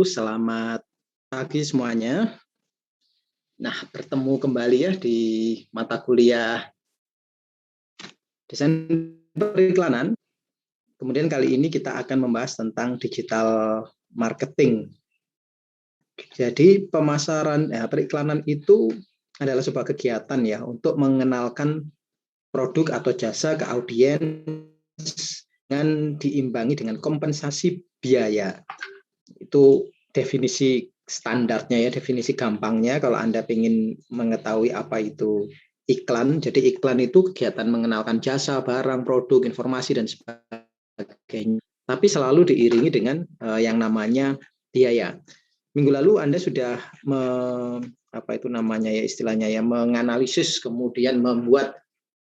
Selamat pagi semuanya. Nah, bertemu kembali ya di mata kuliah desain periklanan. Kemudian kali ini kita akan membahas tentang digital marketing. Jadi pemasaran periklanan itu adalah sebuah kegiatan ya untuk mengenalkan produk atau jasa ke audiens dengan diimbangi dengan kompensasi biaya. Itu definisi standarnya ya, definisi gampangnya kalau Anda ingin mengetahui apa itu iklan. Jadi iklan itu kegiatan mengenalkan jasa, barang, produk, informasi, dan sebagainya. Tapi selalu diiringi dengan yang namanya biaya. Minggu lalu Anda sudah istilahnya ya, menganalisis kemudian membuat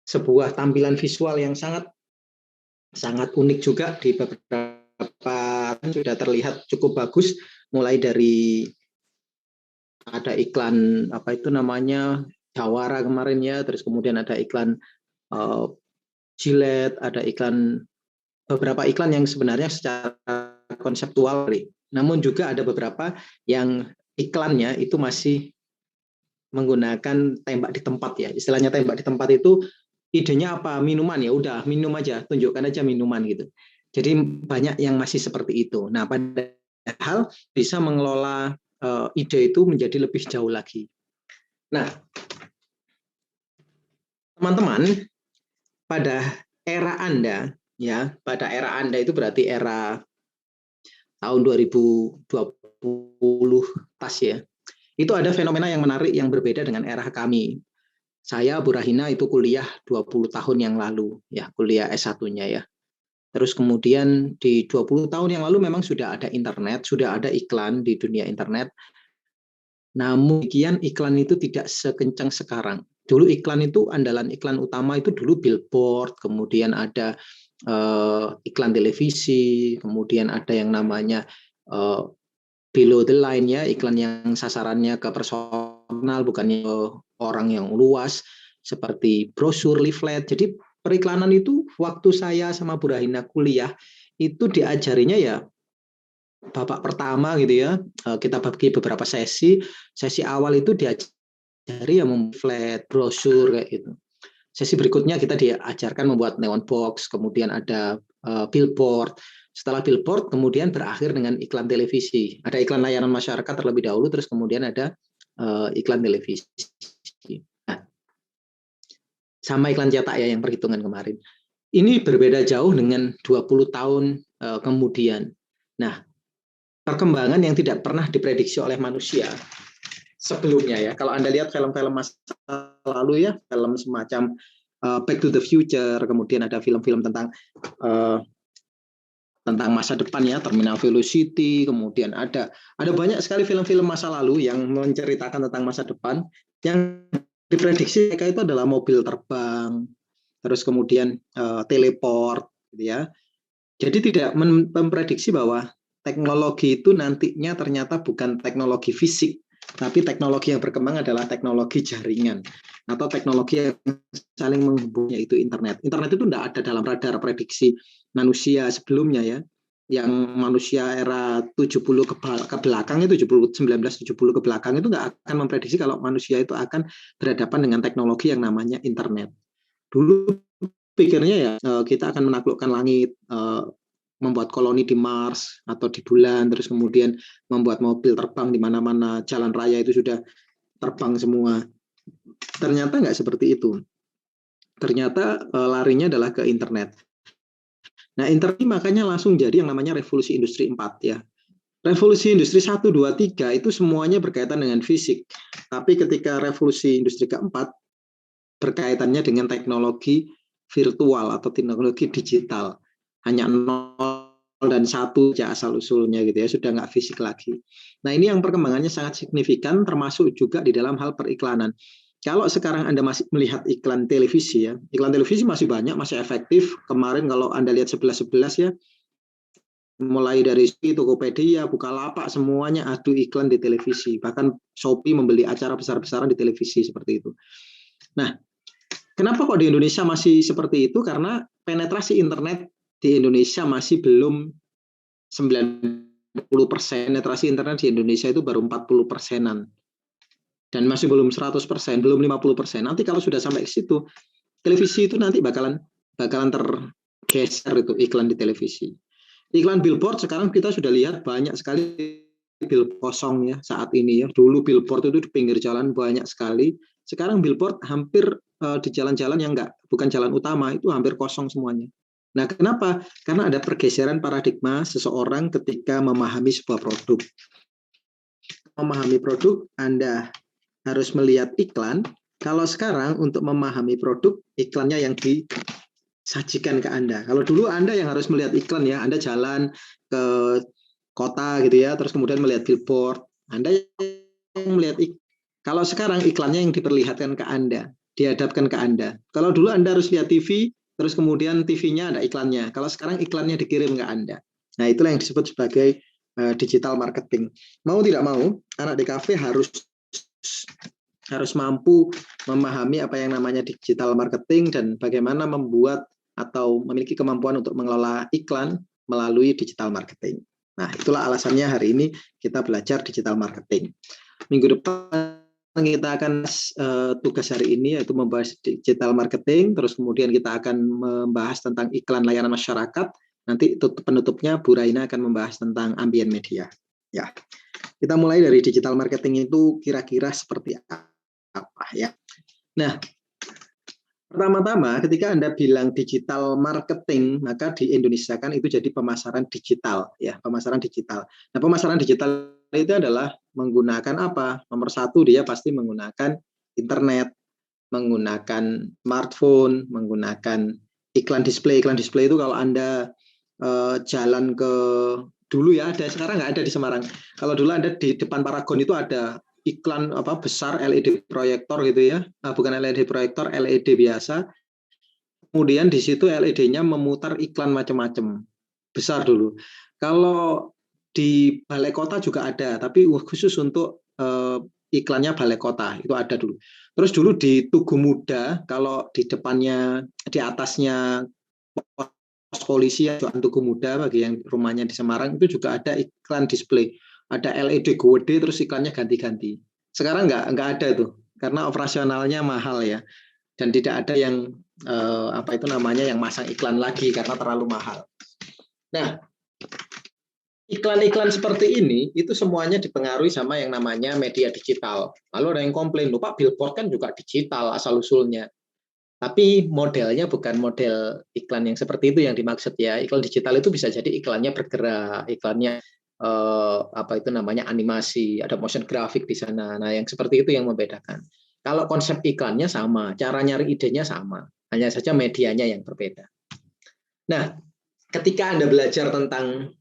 sebuah tampilan visual yang sangat unik juga di beberapa sudah terlihat cukup bagus, mulai dari ada iklan Jawara kemarin ya, terus kemudian ada iklan Gillette, ada beberapa iklan yang sebenarnya secara konseptual, namun juga ada beberapa yang iklannya itu masih menggunakan tembak di tempat ya. Istilahnya tembak di tempat itu idenya apa? Minuman, ya udah minum aja, tunjukkan aja minuman gitu. Jadi banyak yang masih seperti itu. Nah, padahal bisa mengelola ide itu menjadi lebih jauh lagi. Nah, teman-teman, pada era Anda itu berarti era tahun 2020 pas ya. Itu ada fenomena yang menarik yang berbeda dengan era kami. Saya, Bu Rahina, itu kuliah 20 tahun yang lalu, ya, kuliah S1-nya ya. Terus kemudian di 20 tahun yang lalu memang sudah ada internet, sudah ada iklan di dunia internet. Namun demikian iklan itu tidak sekencang sekarang. Dulu iklan itu, andalan iklan utama itu dulu billboard, kemudian ada iklan televisi, kemudian ada yang namanya below the line ya, iklan yang sasarannya ke personal, bukannya orang yang luas, seperti brosur, leaflet. Jadi periklanan itu waktu saya sama Bu Rahina kuliah itu diajarinya ya babak pertama gitu ya. Kita bagi beberapa sesi. Sesi awal itu diajari ya memflat, brosur kayak gitu. Sesi berikutnya kita diajarkan membuat neon box, kemudian ada billboard. Setelah billboard kemudian berakhir dengan iklan televisi. Ada iklan layanan masyarakat terlebih dahulu, terus kemudian ada iklan televisi. Nah, sama iklan cetak ya yang perhitungan kemarin. Ini berbeda jauh dengan 20 tahun kemudian. Nah, perkembangan yang tidak pernah diprediksi oleh manusia sebelumnya ya. Kalau Anda lihat film-film masa lalu ya, film semacam Back to the Future, kemudian ada film-film tentang masa depan ya, Terminal Velocity, kemudian ada banyak sekali film-film masa lalu yang menceritakan tentang masa depan yang diprediksi mereka itu adalah mobil terbang, terus kemudian teleport gitu ya. Jadi tidak memprediksi bahwa teknologi itu nantinya ternyata bukan teknologi fisik, tapi teknologi yang berkembang adalah teknologi jaringan atau teknologi yang saling menghubungnya, itu internet. Internet itu tidak ada dalam radar prediksi manusia sebelumnya ya. Yang manusia era 70 ke belakang itu 1970 ke belakang itu nggak akan memprediksi kalau manusia itu akan berhadapan dengan teknologi yang namanya internet. Dulu pikirnya ya kita akan menaklukkan langit, membuat koloni di Mars atau di bulan, terus kemudian membuat mobil terbang di mana-mana, jalan raya itu sudah terbang semua. Ternyata nggak seperti itu. Ternyata larinya adalah ke internet. Nah, internet makanya langsung jadi yang namanya revolusi industri 4 ya. Revolusi industri 1, 2, 3 itu semuanya berkaitan dengan fisik. Tapi ketika revolusi industri keempat berkaitannya dengan teknologi virtual atau teknologi digital. Hanya 0 dan 1 aja asal usulnya gitu ya, sudah nggak fisik lagi. Nah, ini yang perkembangannya sangat signifikan, termasuk juga di dalam hal periklanan. Kalau sekarang Anda masih melihat iklan televisi ya, iklan televisi masih banyak, masih efektif. Kemarin kalau Anda lihat 11-11 ya, mulai dari Tokopedia, Bukalapak, semuanya adu iklan di televisi. Bahkan Shopee membeli acara besar-besaran di televisi seperti itu. Nah, kenapa kok di Indonesia masih seperti itu? Karena penetrasi internet di Indonesia masih belum 90%. 90%, penetrasi internet di Indonesia itu baru 40%-an. Dan masih belum 100%, belum 50%. Nanti kalau sudah sampai ke situ, televisi itu nanti bakalan tergeser itu iklan di televisi. Iklan billboard sekarang kita sudah lihat banyak sekali billboard kosong ya saat ini ya. Dulu billboard itu di pinggir jalan banyak sekali. Sekarang billboard hampir di jalan-jalan yang bukan jalan utama itu hampir kosong semuanya. Nah, kenapa? Karena ada pergeseran paradigma seseorang ketika memahami sebuah produk. Memahami produk, Anda harus melihat iklan. Kalau sekarang untuk memahami produk, iklannya yang disajikan ke Anda. Kalau dulu Anda yang harus melihat iklan ya, Anda jalan ke kota gitu ya, terus kemudian melihat billboard, Anda yang melihat kalau sekarang iklannya yang diperlihatkan ke Anda, dihadapkan ke Anda. Kalau dulu Anda harus lihat TV, terus kemudian TV-nya ada iklannya. Kalau sekarang iklannya dikirim ke Anda. Nah, itulah yang disebut sebagai digital marketing. Mau tidak mau, anak DKV harus mampu memahami apa yang namanya digital marketing dan bagaimana membuat atau memiliki kemampuan untuk mengelola iklan melalui digital marketing. Nah, itulah alasannya hari ini kita belajar digital marketing. Minggu depan kita akan tugas hari ini yaitu membahas digital marketing, terus kemudian kita akan membahas tentang iklan layanan masyarakat. Nanti penutupnya Bu Raina akan membahas tentang ambient media. Ya, kita mulai dari digital marketing itu kira-kira seperti apa ya. Nah, pertama-tama ketika Anda bilang digital marketing, maka di Indonesia kan itu jadi pemasaran digital ya, pemasaran digital. Nah, pemasaran digital itu adalah menggunakan apa? Nomor satu dia pasti menggunakan internet, menggunakan smartphone, menggunakan iklan display. Iklan display itu kalau Anda jalan ke dulu ya, ada sekarang nggak ada di Semarang. Kalau dulu Anda di depan Paragon itu ada iklan apa besar LED proyektor gitu ya, bukan LED proyektor, LED biasa. Kemudian di situ LED-nya memutar iklan macam-macam, besar dulu. Kalau di balai kota juga ada, tapi khusus untuk iklannya balai kota itu ada dulu. Terus dulu di Tugu Muda, kalau di depannya, di atasnya pos polisi atau Tugu Muda bagi yang rumahnya di Semarang itu juga ada iklan display, ada LED gede terus iklannya ganti-ganti. Sekarang nggak ada tuh karena operasionalnya mahal ya dan tidak ada yang apa itu namanya yang masang iklan lagi karena terlalu mahal. Nah, iklan-iklan seperti ini itu semuanya dipengaruhi sama yang namanya media digital. Lalu ada yang komplain, lupa billboard kan juga digital asal usulnya. Tapi modelnya bukan model iklan yang seperti itu yang dimaksud ya. Iklan digital itu bisa jadi iklannya bergerak, iklannya apa itu namanya animasi, ada motion graphic di sana. Nah, yang seperti itu yang membedakan. Kalau konsep iklannya sama, cara nyari idenya sama, hanya saja medianya yang berbeda. Nah, ketika Anda belajar tentang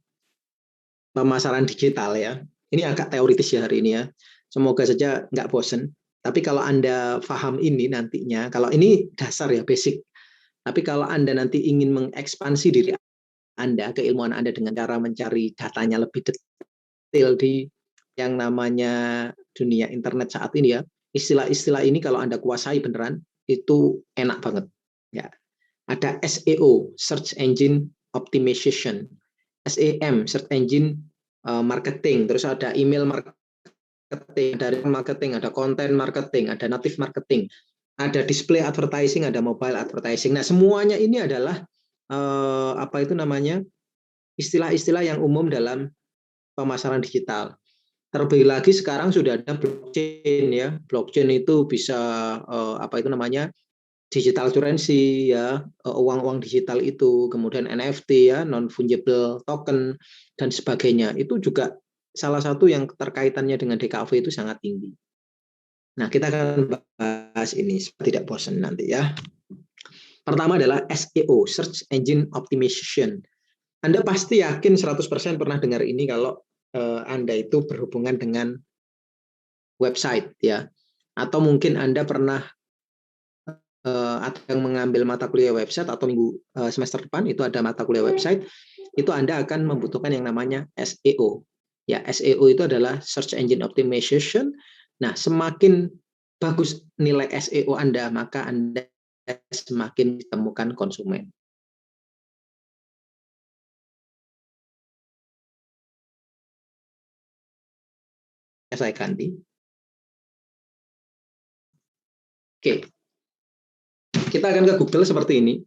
pemasaran digital ya, ini agak teoritis ya hari ini ya. Semoga saja nggak bosen. Tapi kalau Anda paham ini nantinya, kalau ini dasar ya, basic. Tapi kalau Anda nanti ingin mengekspansi diri Anda, keilmuan Anda dengan cara mencari datanya lebih detail di yang namanya dunia internet saat ini ya, istilah-istilah ini kalau Anda kuasai beneran, itu enak banget. Ya. Ada SEO, Search Engine Optimization, SEM, Search Engine Marketing, terus ada email marketing, dari marketing, ada content marketing, ada native marketing, ada display advertising, ada mobile advertising. Nah, semuanya ini adalah apa itu namanya istilah-istilah yang umum dalam pemasaran digital. Terlebih lagi sekarang sudah ada blockchain ya. Blockchain itu bisa apa itu namanya digital currency ya, uang-uang digital itu, kemudian NFT ya, non fungible token dan sebagainya. Itu juga salah satu yang terkaitannya dengan DKV itu sangat tinggi. Nah, kita akan bahas ini tidak bosan nanti ya. Pertama adalah SEO, Search Engine Optimization. Anda pasti yakin 100% pernah dengar ini kalau Anda itu berhubungan dengan website ya. Atau mungkin Anda pernah atau yang mengambil mata kuliah website atau minggu semester depan itu ada mata kuliah website, itu Anda akan membutuhkan yang namanya SEO. Ya, SEO itu adalah Search Engine Optimization. Nah, semakin bagus nilai SEO Anda, maka Anda semakin ditemukan konsumen. saya ganti. Oke, kita akan ke Google seperti ini.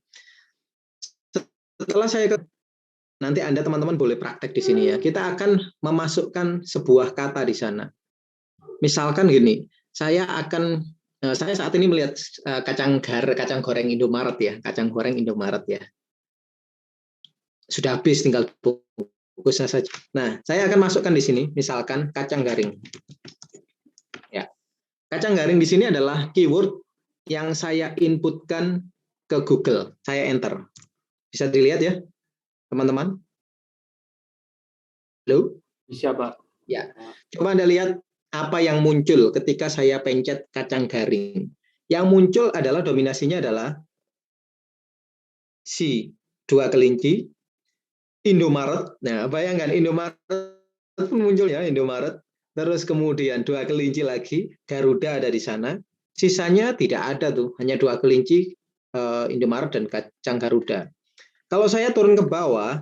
Setelah saya ke, nanti Anda teman-teman boleh praktek di sini ya. Kita akan memasukkan sebuah kata di sana. Misalkan gini, saya saat ini melihat kacang goreng Indomaret ya, kacang goreng Indomaret ya. Sudah habis, tinggal bungkusnya saja. Nah, saya akan masukkan di sini, misalkan kacang garing. Ya, kacang garing di sini adalah keyword yang saya inputkan ke Google. Saya enter. Bisa dilihat ya, teman-teman? Halo? Bisa, Pak. Ya. Coba Anda lihat apa yang muncul ketika saya pencet kacang garing. Yang muncul adalah dominasinya adalah si 2 kelinci, Indomaret. Nah, bayangkan Indomaret pun muncul ya, Indomaret. Terus kemudian 2 kelinci lagi, Garuda ada di sana. Sisanya tidak ada tuh, hanya 2 kelinci, Indomaret dan kacang Garuda. Kalau saya turun ke bawah,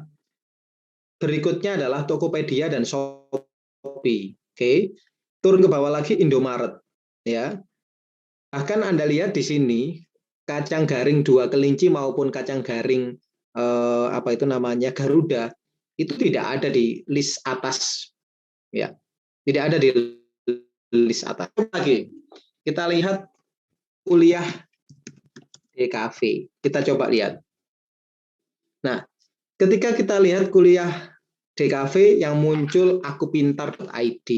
berikutnya adalah Tokopedia dan Shopee. Oke, turun ke bawah lagi Indomaret. Ya, bahkan Anda lihat di sini kacang garing 2 kelinci maupun kacang garing Garuda itu tidak ada di list atas. Ya, tidak ada di list atas. Lagi kita lihat kuliah DKV. Kita coba lihat. Nah, ketika kita lihat kuliah DKV yang muncul akupintar.id,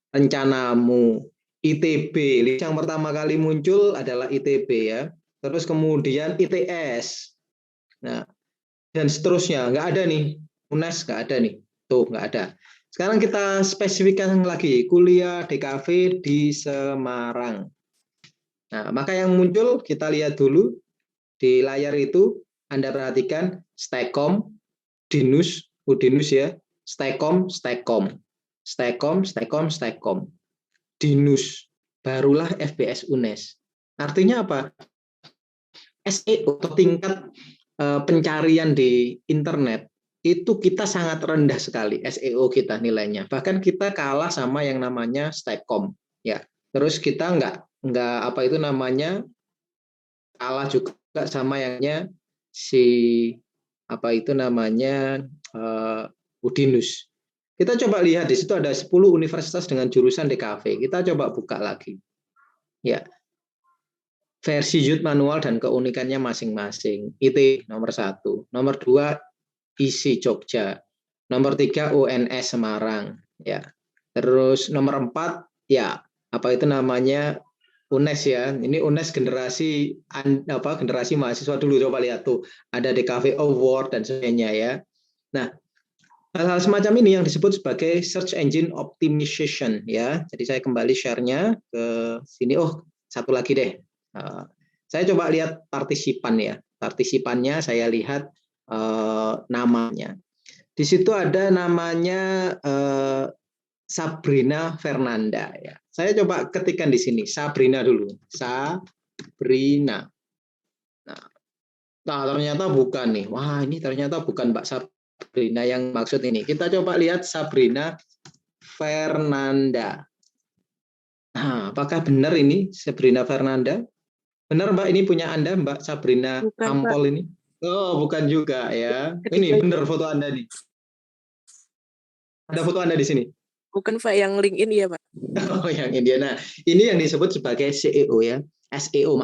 rencanamu, ITB, yang pertama kali muncul adalah ITB ya. Terus kemudian ITS. Nah, dan seterusnya. Nggak ada nih. UNES nggak ada nih. Tuh, nggak ada. Sekarang kita spesifikkan lagi, kuliah DKV di Semarang. Nah, maka yang muncul kita lihat dulu di layar itu, Anda perhatikan Stekom, Dinus, Udinus ya, Stekom, Dinus, barulah FBS UNES. Artinya apa? SEO atau tingkat pencarian di internet itu kita sangat rendah sekali SEO kita nilainya. Bahkan kita kalah sama yang namanya Stekom ya. Terus kita kalah juga sama yangnya Udinus. Kita coba lihat di situ ada 10 universitas dengan jurusan DKV. Kita coba buka lagi. Ya. Versi Yud manual dan keunikannya masing-masing. IT nomor 1, nomor 2 ISI Jogja, nomor 3 UNS Semarang, ya. Terus nomor 4 ya UNES ya. Ini UNES generasi mahasiswa dulu, coba lihat tuh. Ada DKV Award dan sebagainya ya. Nah, hal-hal semacam ini yang disebut sebagai search engine optimization ya. Jadi saya kembali share-nya ke sini. Oh, satu lagi deh. Saya coba lihat partisipan ya. Partisipannya saya lihat namanya. Di situ ada namanya Sabrina Fernanda ya. Saya coba ketikkan di sini Sabrina dulu. Sabrina. Nah, ternyata bukan nih. Wah, ini ternyata bukan Mbak Sabrina yang maksud ini. Kita coba lihat Sabrina Fernanda. Nah, apakah benar ini Sabrina Fernanda? Benar Mbak, ini punya Anda Mbak Sabrina Bukan, Ampol Pak. ini? Oh, bukan juga ya. Ketika Ini benar foto Anda nih. Ada foto Anda di sini? Bukan, Pak, yang LinkedIn ya, Pak. Oh, yang India. Nah, ini yang disebut sebagai SEO ya. SEO.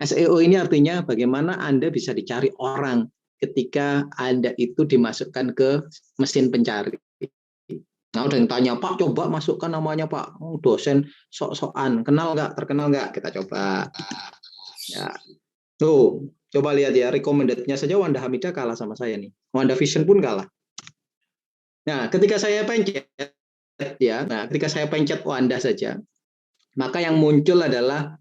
SEO ini artinya bagaimana Anda bisa dicari orang ketika Anda itu dimasukkan ke mesin pencari. Nah, udah yang tanya, Pak, coba masukkan namanya Pak. Oh, dosen sok-sokan. Kenal nggak? Terkenal nggak? Kita coba. Ya. Tuh, coba lihat ya. Recommended-nya saja Wanda Hamidah kalah sama saya nih. Wanda Vision pun kalah. Nah, ketika saya pencet Wanda saja, maka yang muncul adalah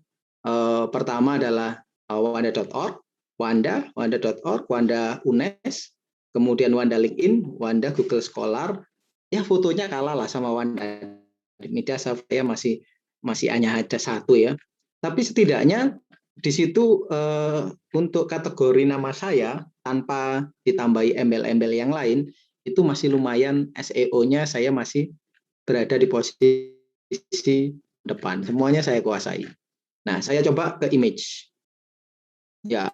pertama adalah wanda.org, wanda.org, Wanda UNES, kemudian Wanda LinkedIn, Wanda Google Scholar. Ya fotonya kalah lah sama Wanda. Media saya masih hanya ada satu ya. Tapi setidaknya di situ untuk kategori nama saya tanpa ditambahi embel-embel yang lain itu masih lumayan SEO-nya saya masih berada di posisi depan. Semuanya saya kuasai. Nah, saya coba ke image. Ya.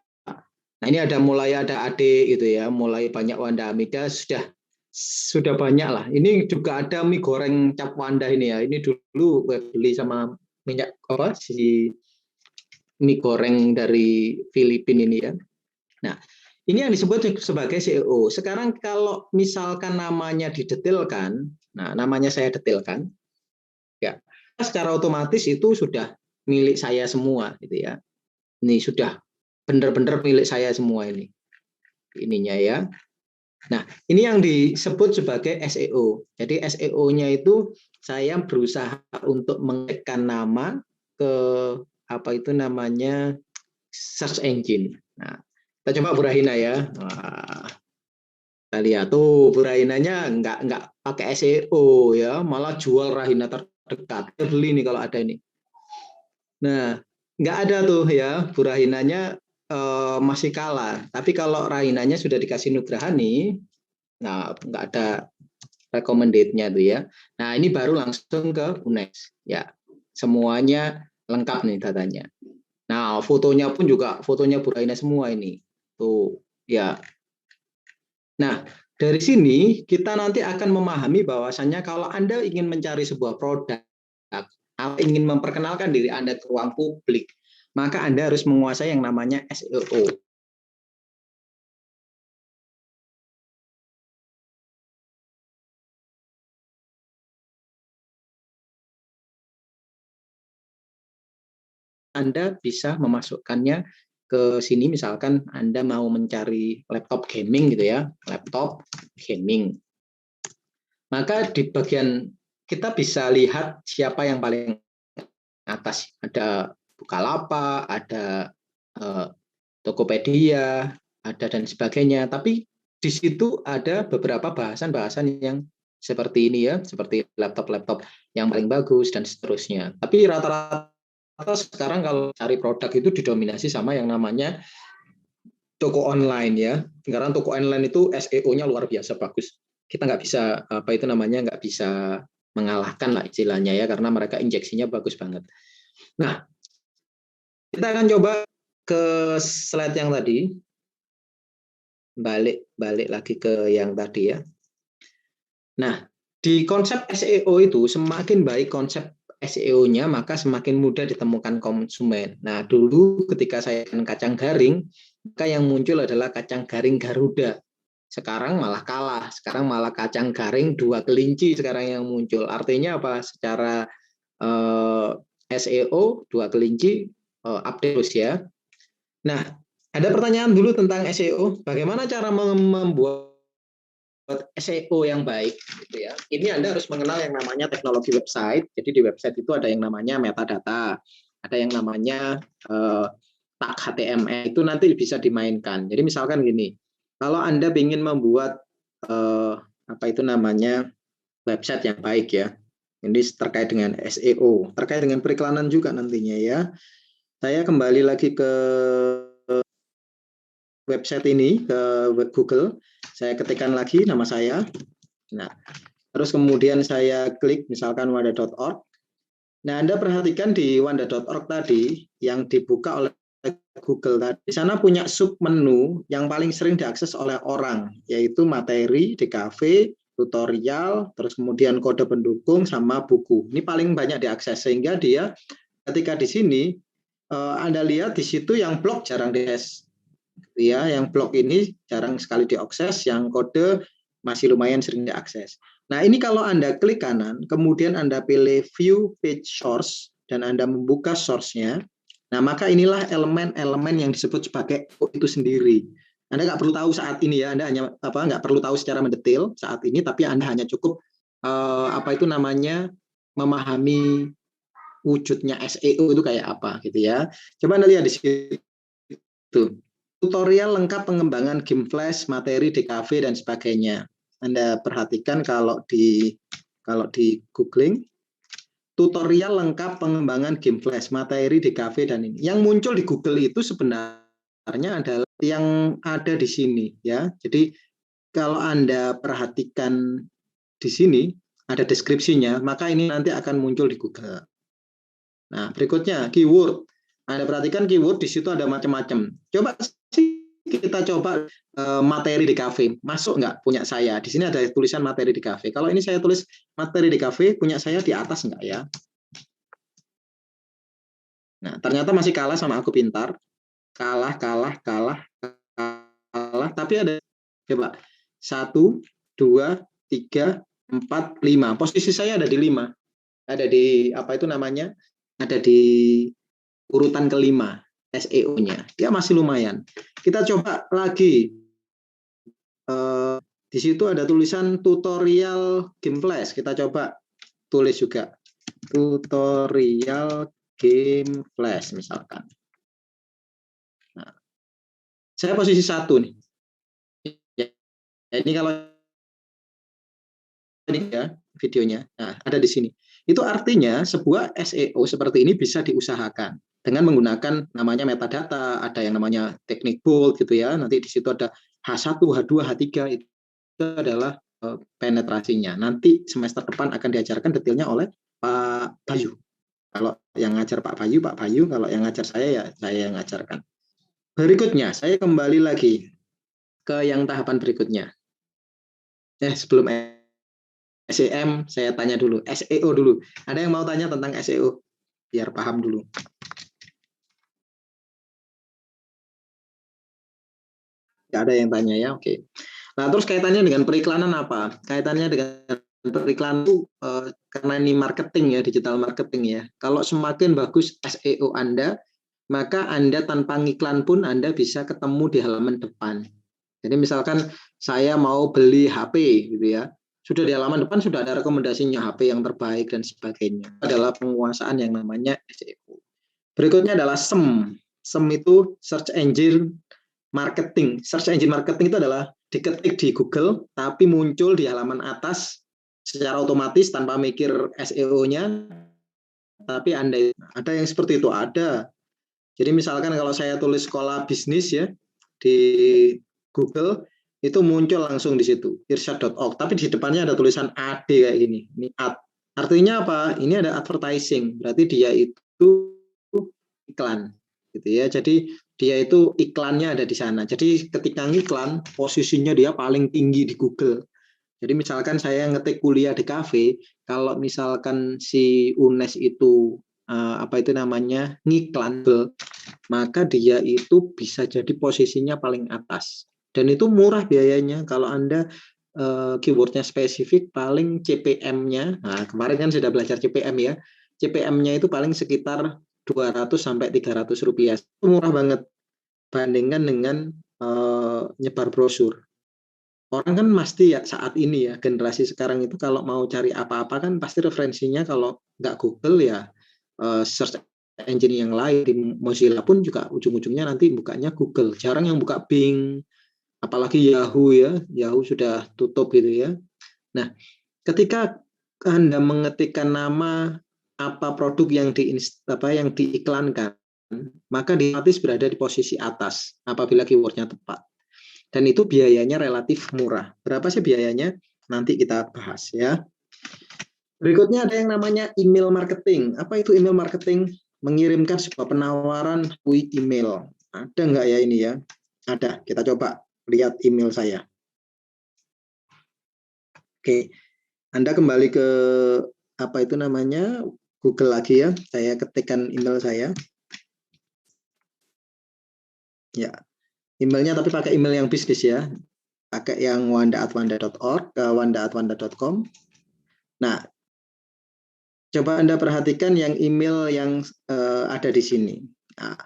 Nah, ini mulai ada AD gitu ya, mulai banyak Wanda Amida, sudah banyak lah. Ini juga ada mie goreng cap Wanda ini ya. Ini dulu beli sama minyak apa si mie goreng dari Filipina ini ya. Nah, ini yang disebut sebagai CEO. Sekarang kalau misalkan namanya didetailkan, nah namanya saya detailkan, ya secara otomatis itu sudah milik saya semua gitu ya. Ini sudah benar-benar milik saya semua ininya ya. Nah, ini yang disebut sebagai SEO. Jadi SEO-nya itu saya berusaha untuk mengetikkan nama ke apa itu namanya search engine. Nah, kita coba Bu Rahina ya. Wah, kita lihat tuh Bu Rahinanya nggak pakai SEO ya, malah jual Rahina terdekat. Beli nih kalau ada ini. Nah, nggak ada tuh ya, Bu Rahinanya masih kalah. Tapi kalau Rahinanya sudah dikasih Nugrahani, nah nggak ada recommended-nya tuh ya. Nah, ini baru langsung ke UNEX. Ya, semuanya lengkap nih datanya. Nah, fotonya pun juga fotonya Bu Rahina semua ini. Tuh, ya. Nah, dari sini kita nanti akan memahami bahwasannya kalau Anda ingin mencari sebuah produk atau ingin memperkenalkan diri Anda ke ruang publik, maka Anda harus menguasai yang namanya SEO. Anda bisa memasukkannya ke sini, misalkan Anda mau mencari laptop gaming gitu ya, laptop gaming. Maka di bagian kita bisa lihat siapa yang paling atas. Ada Bukalapak, ada Tokopedia, ada dan sebagainya. Tapi di situ ada beberapa bahasan-bahasan yang seperti ini ya, seperti laptop-laptop yang paling bagus dan seterusnya. Tapi rata-rata sekarang kalau cari produk itu didominasi sama yang namanya toko online ya. Sekarang toko online itu SEO-nya luar biasa bagus. Kita nggak bisa nggak bisa mengalahkan lah istilahnya ya, karena mereka injeksinya bagus banget. Nah, kita akan coba ke slide yang tadi. Balik lagi ke yang tadi ya. Nah, di konsep SEO itu semakin baik konsep SEO-nya, maka semakin mudah ditemukan konsumen. Nah, dulu ketika saya kacang garing, maka yang muncul adalah kacang garing Garuda. Sekarang malah kalah. Sekarang malah kacang garing dua kelinci sekarang yang muncul. Artinya apa? Secara SEO dua kelinci update terus ya. Nah, ada pertanyaan dulu tentang SEO. Bagaimana cara membuat SEO yang baik? Gitu ya. Ini Anda harus mengenal yang namanya teknologi website. Jadi di website itu ada yang namanya metadata, ada yang namanya tag HTML, itu nanti bisa dimainkan. Jadi misalkan gini, kalau Anda ingin membuat website yang baik ya, ini terkait dengan SEO, terkait dengan periklanan juga nantinya ya. Saya kembali lagi ke website ini, ke Google, saya ketikkan lagi nama saya. Nah, terus kemudian saya klik misalkan wanda.org. Nah, Anda perhatikan di wanda.org tadi yang dibuka oleh Google tadi, di sana punya sub menu yang paling sering diakses oleh orang, yaitu materi, DKV, tutorial, terus kemudian kode pendukung sama buku. Ini paling banyak diakses, sehingga dia ketika di sini Anda lihat di situ yang blog jarang diakses. Ya, yang blog ini jarang sekali diakses, yang kode masih lumayan sering diakses. Nah, ini kalau Anda klik kanan, kemudian Anda pilih view page source dan Anda membuka source-nya. Nah, maka inilah elemen-elemen yang disebut sebagai itu sendiri. Anda nggak perlu tahu saat ini ya, Anda hanya nggak perlu tahu secara mendetail saat ini, tapi Anda hanya cukup memahami wujudnya SEO itu kayak apa gitu ya. Coba Anda lihat di situ. Tutorial lengkap pengembangan game flash, materi DKV dan sebagainya. Anda perhatikan kalau di googling, tutorial lengkap pengembangan game flash, materi DKV dan ini. Yang muncul di Google itu sebenarnya adalah yang ada di sini ya. Jadi kalau Anda perhatikan di sini, ada deskripsinya, maka ini nanti akan muncul di Google. Nah, berikutnya keyword. Anda perhatikan keyword di situ ada macam-macam. Coba kita coba materi di kafe. Masuk nggak punya saya? Di sini ada tulisan materi di kafe. Kalau ini saya tulis materi di kafe, punya saya di atas nggak ya? Nah, ternyata masih kalah sama Aku Pintar. Kalah. Tapi ada, coba. 1, 2, 3, 4, 5. Posisi saya ada di 5. Ada di, apa itu namanya? Ada di urutan kelima SEO-nya. Dia masih lumayan. Kita coba lagi. Di situ ada tulisan tutorial game flash. Kita coba tulis juga. Tutorial game flash misalkan. Nah, saya posisi 1 nih. Ya, ini kalau ini ya videonya. Nah, ada di sini. Itu artinya sebuah SEO seperti ini bisa diusahakan dengan menggunakan namanya metadata, ada yang namanya teknik bold gitu ya. Nanti di situ ada H1, H2, H3 itu adalah penetrasinya. Nanti semester depan akan diajarkan detailnya oleh Pak Bayu. Kalau yang ngajar Pak Bayu, kalau yang ngajar saya ya saya yang ngajarkan. Berikutnya, saya kembali lagi ke yang tahapan berikutnya. Sebelum SEM, saya tanya dulu, SEO dulu. Ada yang mau tanya tentang SEO? Biar paham dulu. Tidak ada yang tanya ya, oke. Nah, terus kaitannya dengan periklanan apa? Kaitannya dengan periklanan itu karena ini marketing ya, digital marketing ya. Kalau semakin bagus SEO Anda, maka Anda tanpa ngiklan pun Anda bisa ketemu di halaman depan. Jadi misalkan saya mau beli HP gitu ya, sudah di halaman depan sudah ada rekomendasinya HP yang terbaik dan sebagainya. Adalah penguasaan yang namanya SEO. Berikutnya adalah SEM. SEM itu search engine marketing. Search engine marketing itu adalah diketik di Google tapi muncul di halaman atas secara otomatis tanpa mikir SEO-nya. Tapi Anda ada yang seperti itu, ada. Jadi misalkan kalau saya tulis sekolah bisnis ya di Google, itu muncul langsung di situ, irsyad.org. Tapi di depannya ada tulisan AD kayak gini. Ini ad. Artinya apa? Ini ada advertising. Berarti dia itu iklan. Gitu ya. Jadi dia itu iklannya ada di sana. Jadi ketika ngiklan, posisinya dia paling tinggi di Google. Jadi misalkan saya ngetik kuliah di kafe, kalau misalkan si UNES itu apa itu namanya ngiklan, maka dia itu bisa jadi posisinya paling atas. Dan itu murah biayanya. Kalau Anda keywordnya spesifik, paling CPM-nya, nah kemarin kan sudah belajar CPM ya, CPM-nya itu paling sekitar 200 sampai 300 rupiah. Itu murah banget bandingkan dengan nyebar brosur. Orang kan pasti ya saat ini ya, generasi sekarang itu kalau mau cari apa-apa kan pasti referensinya kalau nggak Google ya search engine yang lain. Di Mozilla pun juga ujung-ujungnya nanti bukanya Google. Jarang yang buka Bing, apalagi Yahoo ya. Yahoo sudah tutup gitu ya. Nah, ketika Anda mengetikkan nama apa produk yang yang diiklankan, maka otomatis berada di posisi atas apabila keywordnya tepat. Dan itu biayanya relatif murah. Berapa sih biayanya? Nanti kita bahas ya. Berikutnya ada yang namanya email marketing. Apa itu email marketing? Mengirimkan sebuah penawaran melalui email. Ada nggak ya ini ya? Ada. Kita coba lihat email saya. Oke. Anda kembali ke apa itu namanya? Google lagi ya. Saya ketikkan email saya. Ya. Emailnya tapi pakai email yang bisnis ya. Pakai yang wanda@wanda.org ke wanda@wanda.com. Nah, coba Anda perhatikan yang email yang ada di sini. Nah,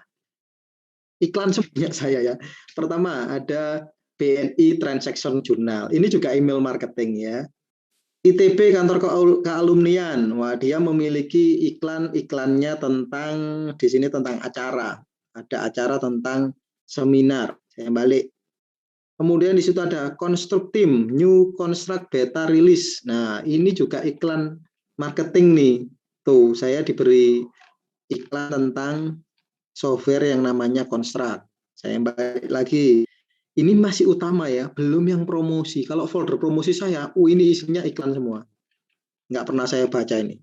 iklan sebanyak saya ya. Pertama ada BNI Transaction Journal. Ini juga email marketing ya. ITB kantor kealumnian. Wah, dia memiliki iklannya tentang di sini tentang acara. Ada acara tentang seminar. Saya balik. Kemudian di situ ada Construct Team, New Construct Beta Release. Nah, ini juga iklan marketing nih. Tuh, saya diberi iklan tentang software yang namanya Construct. Saya balik lagi. Ini masih utama ya, belum yang promosi. Kalau folder promosi saya, ini isinya iklan semua. nggak pernah saya baca ini.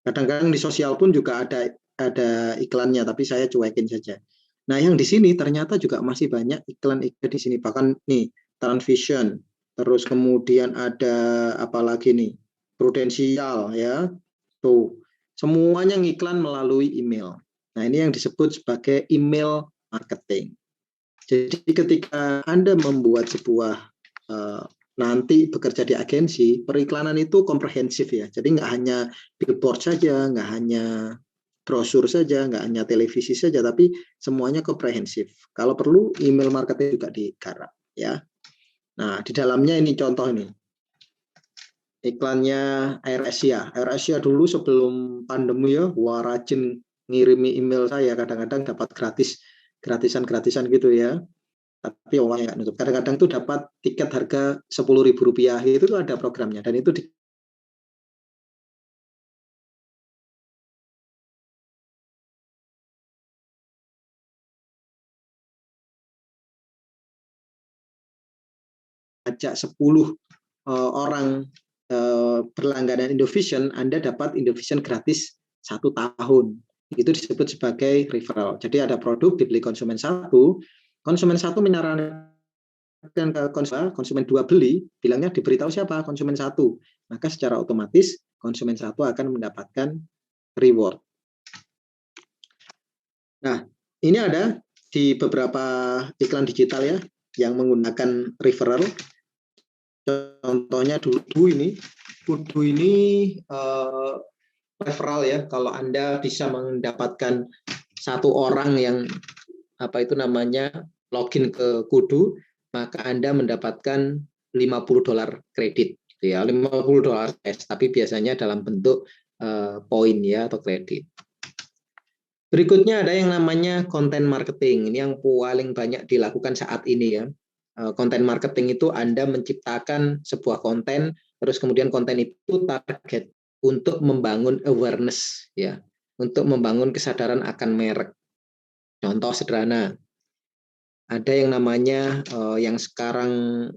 Kadang-kadang di sosial pun juga ada iklannya, tapi saya cuekin saja. Nah, yang di sini ternyata juga masih banyak iklan-iklan di sini. Bahkan nih, Transvision, terus kemudian ada apa lagi nih, Prudensial ya, tuh semuanya ngiklan melalui email. Nah, ini yang disebut sebagai email marketing. Jadi ketika Anda membuat sebuah nanti bekerja di agensi, periklanan itu komprehensif ya. Jadi nggak hanya billboard saja, nggak hanya brosur saja, nggak hanya televisi saja, tapi semuanya komprehensif. Kalau perlu email marketing juga digarap ya. Nah, di dalamnya ini contoh ini. Iklannya AirAsia. AirAsia dulu sebelum pandemi ya, wah rajin ngirimi email saya, kadang-kadang dapat gratisan gitu ya. Tapi uangnya nggak nutup. Kadang-kadang tuh dapat tiket harga Rp10.000 itu tuh ada programnya dan itu diajak 10 orang berlangganan Indovision, Anda dapat Indovision gratis 1 tahun. Itu disebut sebagai referral. Jadi ada produk dibeli konsumen satu menyarankan ke konsumen 2 beli, bilangnya diberitahu siapa? Konsumen 1. Maka secara otomatis konsumen 1 akan mendapatkan reward. Nah, ini ada di beberapa iklan digital ya yang menggunakan referral. Contohnya Dudu ini referral ya. Kalau Anda bisa mendapatkan 1 orang yang login ke Kudu, maka Anda mendapatkan $50 kredit, ya $50, tapi biasanya dalam bentuk poin ya atau kredit. Berikutnya ada yang namanya content marketing. Ini yang paling banyak dilakukan saat ini ya. Content marketing itu Anda menciptakan sebuah konten, terus kemudian konten itu target untuk membangun awareness ya, untuk membangun kesadaran akan merek. Contoh sederhana, ada yang namanya yang sekarang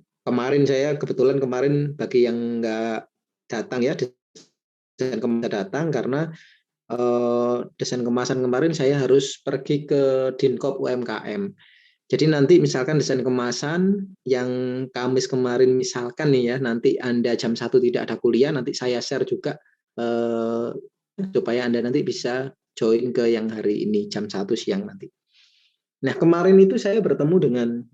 saya kebetulan kemarin bagi yang nggak datang ya, desain kemasan datang karena desain kemasan kemarin saya harus pergi ke Dinkop UMKM. Jadi nanti misalkan desain kemasan yang Kamis kemarin misalkan nih ya, nanti Anda jam 1 tidak ada kuliah, nanti saya share juga supaya Anda nanti bisa join ke yang hari ini jam 1 siang nanti. Nah, kemarin itu saya bertemu dengan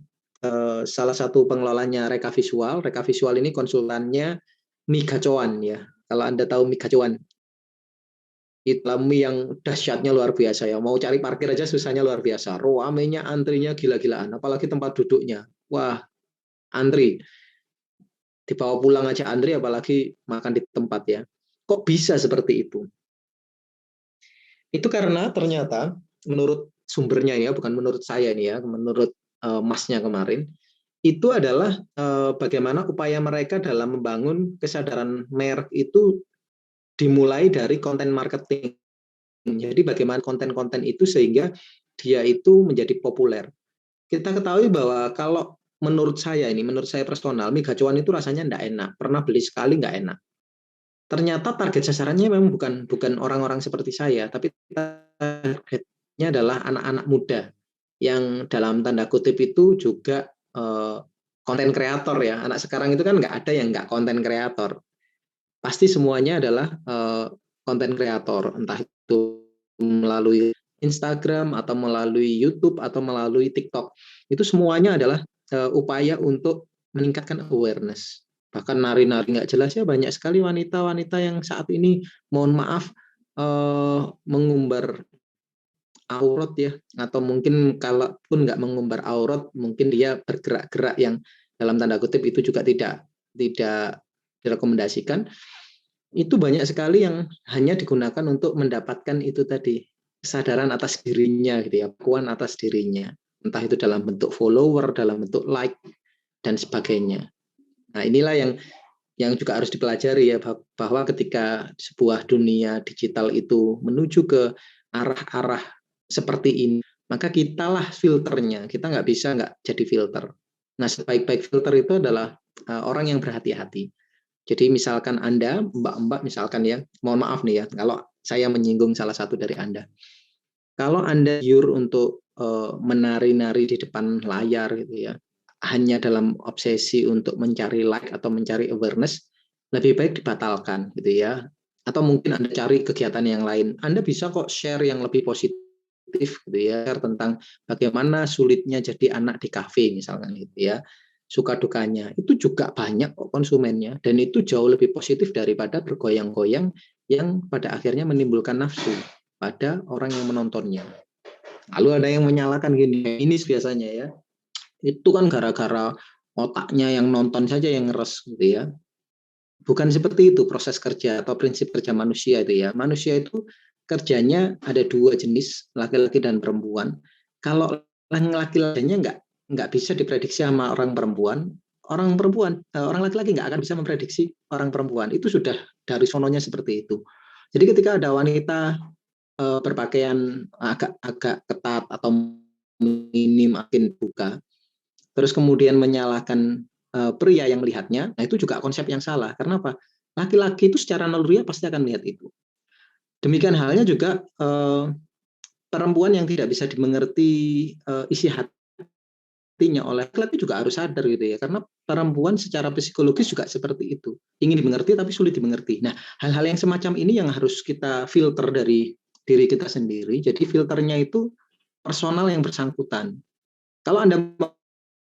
salah satu pengelolanya Reka Visual. Reka Visual ini konsultannya Migacoan ya. Kalau Anda tahu Migacoan, Islami yang dahsyatnya luar biasa ya. Mau cari parkir aja susahnya luar biasa. Ramenya antrinya gila-gilaan, apalagi tempat duduknya. Wah, antri. Dibawa pulang aja antri, apalagi makan di tempat ya. Kok bisa seperti itu? Itu karena ternyata menurut sumbernya ya, bukan menurut saya ini ya, menurut masnya kemarin, itu adalah bagaimana upaya mereka dalam membangun kesadaran merek itu dimulai dari konten marketing. Jadi bagaimana konten-konten itu sehingga dia itu menjadi populer. Kita ketahui bahwa kalau menurut saya personal, mie gacoan itu rasanya enggak enak. Pernah beli sekali enggak enak. Ternyata target sasarannya memang bukan orang-orang seperti saya, tapi targetnya adalah anak-anak muda yang dalam tanda kutip itu juga konten kreator ya. Anak sekarang itu kan nggak ada yang nggak konten kreator. Pasti semuanya adalah konten kreator, entah itu melalui Instagram atau melalui YouTube atau melalui TikTok. Itu semuanya adalah upaya untuk meningkatkan awareness. Bahkan nari-nari nggak jelas ya, banyak sekali wanita-wanita yang saat ini mohon maaf mengumbar aurat ya, atau mungkin kalaupun nggak mengumbar aurat, mungkin dia bergerak-gerak yang dalam tanda kutip itu juga tidak direkomendasikan. Itu banyak sekali yang hanya digunakan untuk mendapatkan itu tadi, kesadaran atas dirinya gitu ya, pengakuan atas dirinya. Entah itu dalam bentuk follower, dalam bentuk like dan sebagainya. Nah, inilah yang juga harus dipelajari ya, bahwa ketika sebuah dunia digital itu menuju ke arah-arah seperti ini, maka kitalah filternya. Kita nggak jadi filter. Nah, sebaik-baik filter itu adalah orang yang berhati-hati. Jadi misalkan Anda, Mbak-mbak misalkan ya, mohon maaf nih ya, kalau saya menyinggung salah satu dari Anda. Kalau Anda pure untuk menari-nari di depan layar gitu ya, hanya dalam obsesi untuk mencari like atau mencari awareness, lebih baik dibatalkan gitu ya. Atau mungkin Anda cari kegiatan yang lain. Anda bisa kok share yang lebih positif gitu ya, share tentang bagaimana sulitnya jadi anak di kafe misalkan gitu ya. Suka dukanya. Itu juga banyak kok konsumennya dan itu jauh lebih positif daripada bergoyang-goyang yang pada akhirnya menimbulkan nafsu pada orang yang menontonnya. Lalu ada yang menyalahkan gini, ini biasanya ya, itu kan gara-gara otaknya yang nonton saja yang ngeres gitu ya. Bukan seperti itu proses kerja atau prinsip kerja manusia itu ya. Manusia itu kerjanya ada dua jenis, laki-laki dan perempuan. Kalau laki-lakinya nggak bisa diprediksi sama orang perempuan, orang laki-laki nggak akan bisa memprediksi orang perempuan. Itu sudah dari sononya seperti itu. Jadi ketika ada wanita berpakaian agak ketat atau minim makin buka, terus kemudian menyalahkan pria yang melihatnya, nah itu juga konsep yang salah. Karena apa? Laki-laki itu secara naluriah pasti akan melihat itu. Demikian halnya juga perempuan yang tidak bisa dimengerti isi hatinya oleh laki-laki juga harus sadar gitu ya. Karena perempuan secara psikologis juga seperti itu. Ingin dimengerti tapi sulit dimengerti. Nah, hal-hal yang semacam ini yang harus kita filter dari diri kita sendiri. Jadi filternya itu personal yang bersangkutan. Kalau Anda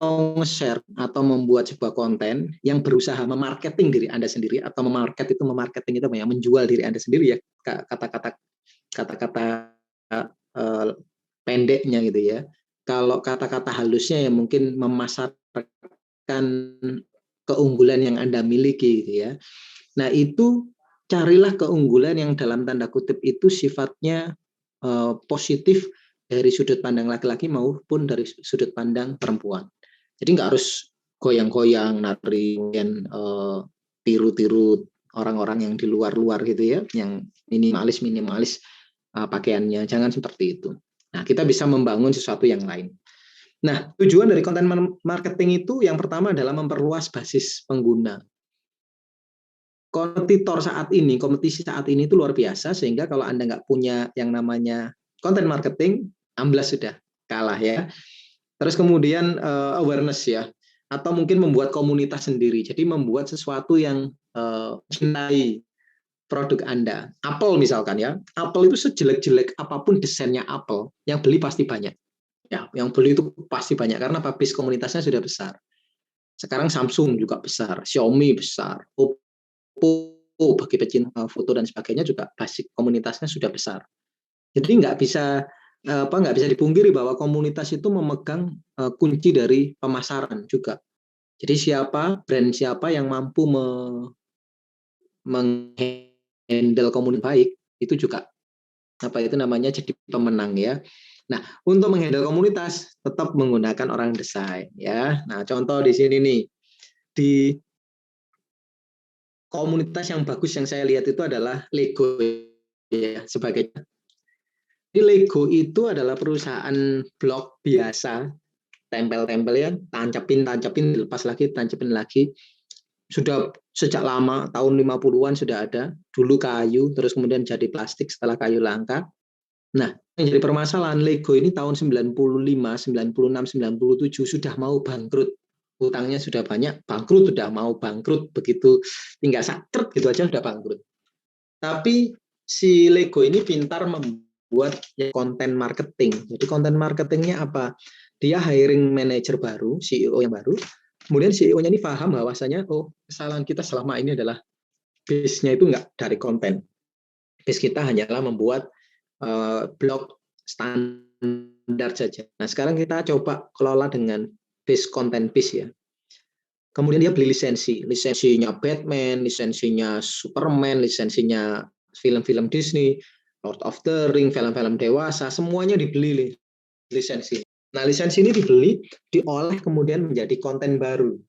mau nge-share atau membuat sebuah konten yang berusaha memarketing diri Anda sendiri atau memarketing itu apa ya, menjual diri Anda sendiri ya, kata-kata pendeknya gitu ya. Kalau kata-kata halusnya ya mungkin memasarkan keunggulan yang Anda miliki gitu ya. Nah, itu carilah keunggulan yang dalam tanda kutip itu sifatnya positif dari sudut pandang laki-laki maupun dari sudut pandang perempuan. Jadi nggak harus goyang-goyang, nari, dan tiru-tiru orang-orang yang di luar-luar gitu ya, yang minimalis pakaiannya. Jangan seperti itu. Nah, kita bisa membangun sesuatu yang lain. Nah, tujuan dari konten marketing itu yang pertama adalah memperluas basis pengguna. Kompetisi saat ini itu luar biasa, sehingga kalau Anda nggak punya yang namanya konten marketing, amblas sudah, kalah ya. Terus kemudian awareness ya, atau mungkin membuat komunitas sendiri. Jadi membuat sesuatu yang mencintai produk Anda. Apple misalkan ya, Apple itu sejelek-jelek apapun desainnya Apple, yang beli pasti banyak. Ya, yang beli itu pasti banyak karena base komunitasnya sudah besar. Sekarang Samsung juga besar, Xiaomi besar, Oppo bagi pecinta foto dan sebagainya juga basic komunitasnya sudah besar. Jadi nggak bisa dipungkiri bahwa komunitas itu memegang kunci dari pemasaran juga. Jadi brand siapa yang mampu menghandle komunitas baik, itu juga jadi pemenang ya. Nah, untuk menghandle komunitas tetap menggunakan orang desain ya. Nah, contoh di sini nih, di komunitas yang bagus yang saya lihat itu adalah Lego ya sebagai. Di Lego itu adalah perusahaan blok biasa, tempel-tempel ya, tancapin, dilepas lagi, tancapin lagi. Sudah sejak lama, tahun 50-an sudah ada. Dulu kayu, terus kemudian jadi plastik setelah kayu langka. Nah, yang jadi permasalahan Lego ini tahun 95, 96, 97 sudah mau bangkrut. Utangnya sudah banyak, sudah mau bangkrut. Begitu tinggal sakit gitu aja sudah bangkrut. Tapi si Lego ini pintar membuat konten marketing. Jadi konten marketingnya apa? Dia hiring manager baru, CEO yang baru. Kemudian CEO-nya ini paham bahwasanya, kesalahan kita selama ini adalah base-nya itu nggak dari konten. Base kita hanyalah membuat blog standar saja. Nah, sekarang kita coba kelola dengan base content base ya. Kemudian dia beli lisensinya Batman, lisensinya Superman, lisensinya film-film Disney, Lord of the Ring, film-film dewasa, semuanya dibeli lisensi. Nah, lisensi ini diolah kemudian menjadi konten baru.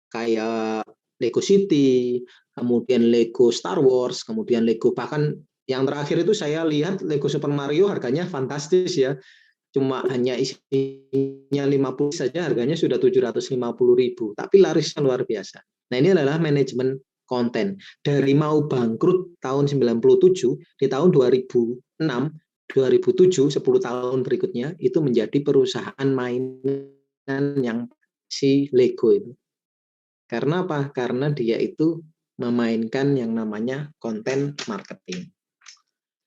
Kayak Lego City, kemudian Lego Star Wars, kemudian Lego, bahkan yang terakhir itu saya lihat Lego Super Mario harganya fantastis ya. Cuma hanya isinya 50 saja harganya sudah 750.000, tapi larisnya luar biasa. Nah, ini adalah manajemen konten. Dari mau bangkrut tahun 97, di tahun 2006, 2007, 10 tahun berikutnya, itu menjadi perusahaan mainan yang si Lego itu. Karena apa? Karena dia itu memainkan yang namanya konten marketing.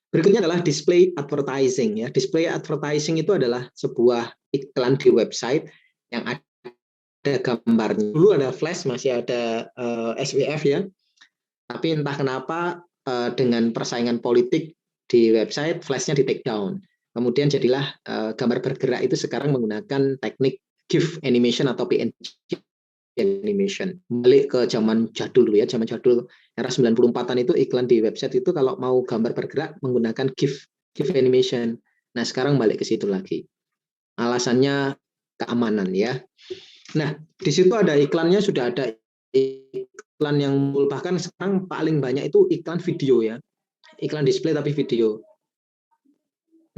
Berikutnya adalah display advertising. Ya, display advertising itu adalah sebuah iklan di website yang ada gambarnya. Dulu ada flash, masih ada SWF ya. Tapi entah kenapa dengan persaingan politik di website, flashnya di take down. Kemudian jadilah gambar bergerak itu sekarang menggunakan teknik GIF animation atau PNG animation. Balik ke zaman jadul dulu ya, zaman jadul era 94-an itu iklan di website itu kalau mau gambar bergerak menggunakan GIF animation. Nah, sekarang balik ke situ lagi. Alasannya keamanan ya. Nah, di situ ada iklannya, sudah ada iklan yang bahkan sekarang paling banyak itu iklan video ya. Iklan display tapi video.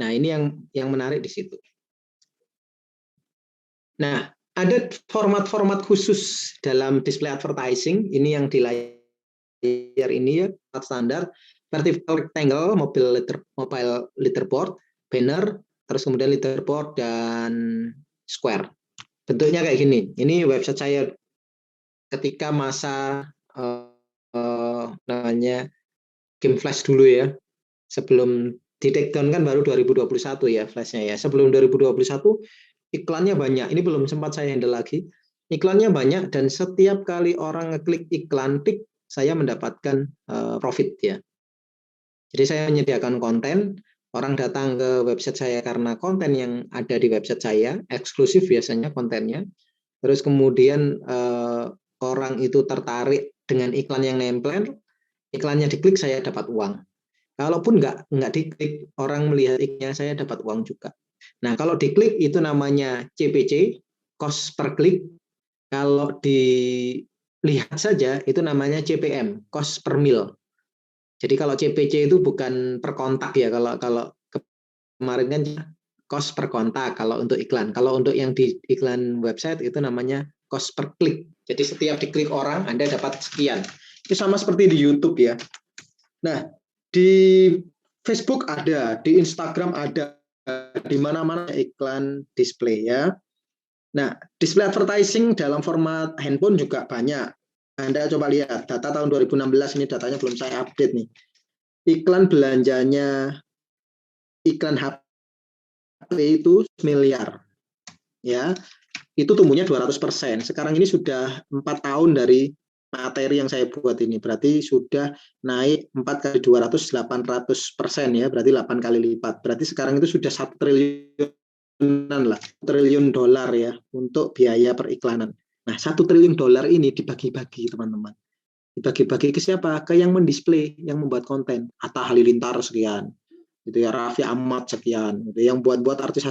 Nah, ini yang menarik di situ. Nah, ada format-format khusus dalam display advertising. Ini yang di layar ini ya, standar, vertical rectangle, mobile letterboard, banner, terus kemudian letterboard dan square. Bentuknya kayak gini. Ini website saya ketika masa namanya game flash dulu ya. Sebelum di take down kan baru 2021 ya flashnya ya. Sebelum 2021 iklannya banyak. Ini belum sempat saya handle lagi. Iklannya banyak dan setiap kali orang ngeklik iklan tik, saya mendapatkan profit ya. Jadi saya menyediakan konten, orang datang ke website saya karena konten yang ada di website saya, eksklusif biasanya kontennya. Terus kemudian orang itu tertarik dengan iklan yang nempel, iklannya diklik saya dapat uang. Kalaupun nggak diklik, orang melihat iklannya saya dapat uang juga. Nah, kalau diklik itu namanya CPC, cost per klik. Kalau dilihat saja itu namanya CPM, cost per mil. Jadi kalau CPC itu bukan per kontak ya, kalau kemarin kan cost per kontak kalau untuk iklan. Kalau untuk yang di iklan website itu namanya cost per klik. Jadi setiap diklik orang Anda dapat sekian. Itu sama seperti di YouTube ya. Nah, di Facebook ada, di Instagram ada, di mana-mana iklan display ya. Nah, display advertising dalam format handphone juga banyak. Anda coba lihat data tahun 2016, ini datanya belum saya update nih. Iklan belanjanya iklan HP itu miliar. Ya, itu tumbuhnya 200%. Sekarang ini sudah 4 tahun dari materi yang saya buat ini, berarti sudah naik 4 kali 200, 800% ya, berarti 8 kali lipat. Berarti sekarang itu sudah 1 triliunan lah, triliun dolar ya untuk biaya periklanan. Nah, 1 triliun dolar ini dibagi-bagi teman-teman. Dibagi-bagi ke siapa? Ke yang mendisplay, yang membuat konten. Atta Halilintar sekian, gitu ya, Raffi Ahmad sekian, gitu. Yang buat-buat artis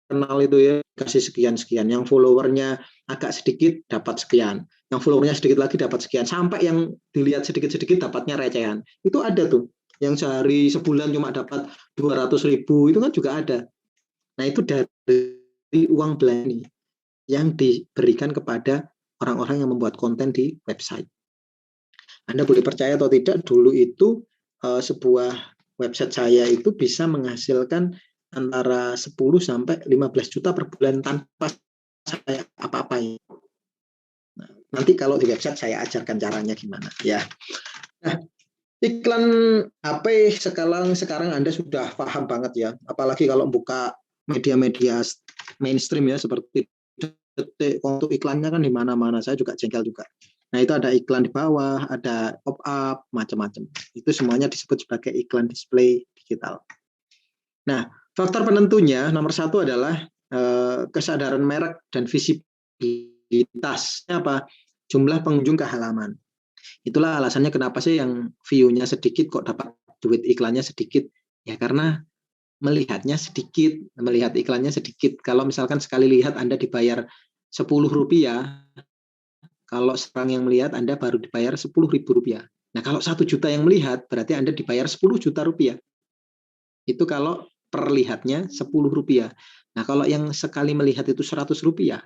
kenal itu ya kasih sekian-sekian, yang followernya agak sedikit dapat sekian, yang followernya sedikit lagi dapat sekian, sampai yang dilihat sedikit-sedikit dapatnya recehan. Itu ada tuh yang sehari sebulan cuma dapat 200.000, itu kan juga ada. Nah, itu dari uang belanja yang diberikan kepada orang-orang yang membuat konten di website. Anda boleh percaya atau tidak, dulu itu sebuah website saya itu bisa menghasilkan antara 10 sampai 15 juta per bulan tanpa saya apa-apain. Nah, nanti kalau di website saya ajarkan caranya gimana ya. Nah, iklan HP sekarang Anda sudah paham banget ya, apalagi kalau buka media-media mainstream ya seperti Detik, untuk iklannya kan di mana-mana, saya juga jengkel juga. Nah, itu ada iklan di bawah, ada pop-up, macam-macam. Itu semuanya disebut sebagai iklan display digital. Nah, faktor penentunya nomor 1 adalah kesadaran merek dan visibilitas. Apa? Jumlah pengunjung ke halaman. Itulah alasannya kenapa sih yang view-nya sedikit kok dapat duit iklannya sedikit. Ya karena melihatnya sedikit, melihat iklannya sedikit. Kalau misalkan sekali lihat Anda dibayar Rp10, kalau seorang yang melihat Anda baru dibayar Rp10.000. Nah, kalau 1 juta yang melihat, berarti Anda dibayar 10 juta rupiah. Itu kalau per lihatnya Rp10. Nah, kalau yang sekali melihat itu Rp100,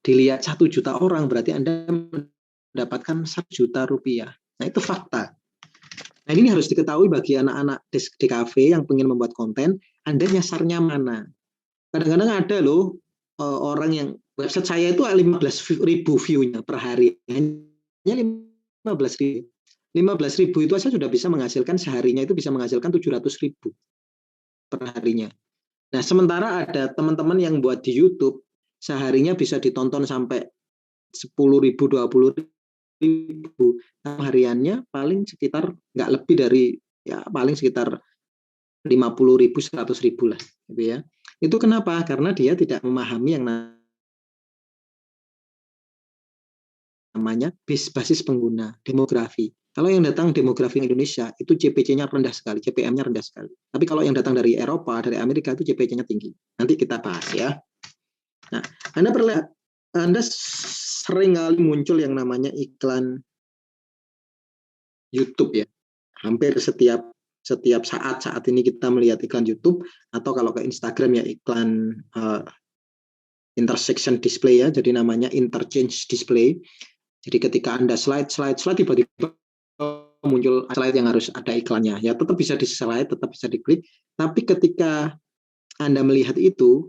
dilihat 1 juta orang, berarti Anda mendapatkan 1 juta rupiah. Nah, itu fakta. Nah, ini harus diketahui bagi anak-anak DKV yang ingin membuat konten, Anda nyasarnya mana. Kadang-kadang ada loh orang yang website saya itu 15.000 view-nya per hari. Hanya 15.000. 15.000 itu saja sudah bisa menghasilkan, seharinya itu bisa menghasilkan 700.000 per harinya. Nah, sementara ada teman-teman yang buat di YouTube, seharinya bisa ditonton sampai 10.000, 20.000. Hariannya paling sekitar nggak lebih dari, ya paling sekitar 50.000, 100.000 lah, gitu ya. Itu kenapa? Karena dia tidak memahami yang namanya basis pengguna, demografi. Kalau yang datang demografi Indonesia, itu CPC-nya rendah sekali, CPM-nya rendah sekali. Tapi kalau yang datang dari Eropa, dari Amerika, itu CPC-nya tinggi. Nanti kita bahas ya. Nah, Anda sering kali muncul yang namanya iklan YouTube ya. Hampir setiap saat ini kita melihat iklan YouTube, atau kalau ke Instagram ya iklan intersection display ya, jadi namanya interchange display. Jadi ketika Anda slide tiba-tiba muncul slide yang harus ada iklannya. Ya tetap bisa di slide, tetap bisa diklik. Tapi ketika Anda melihat itu,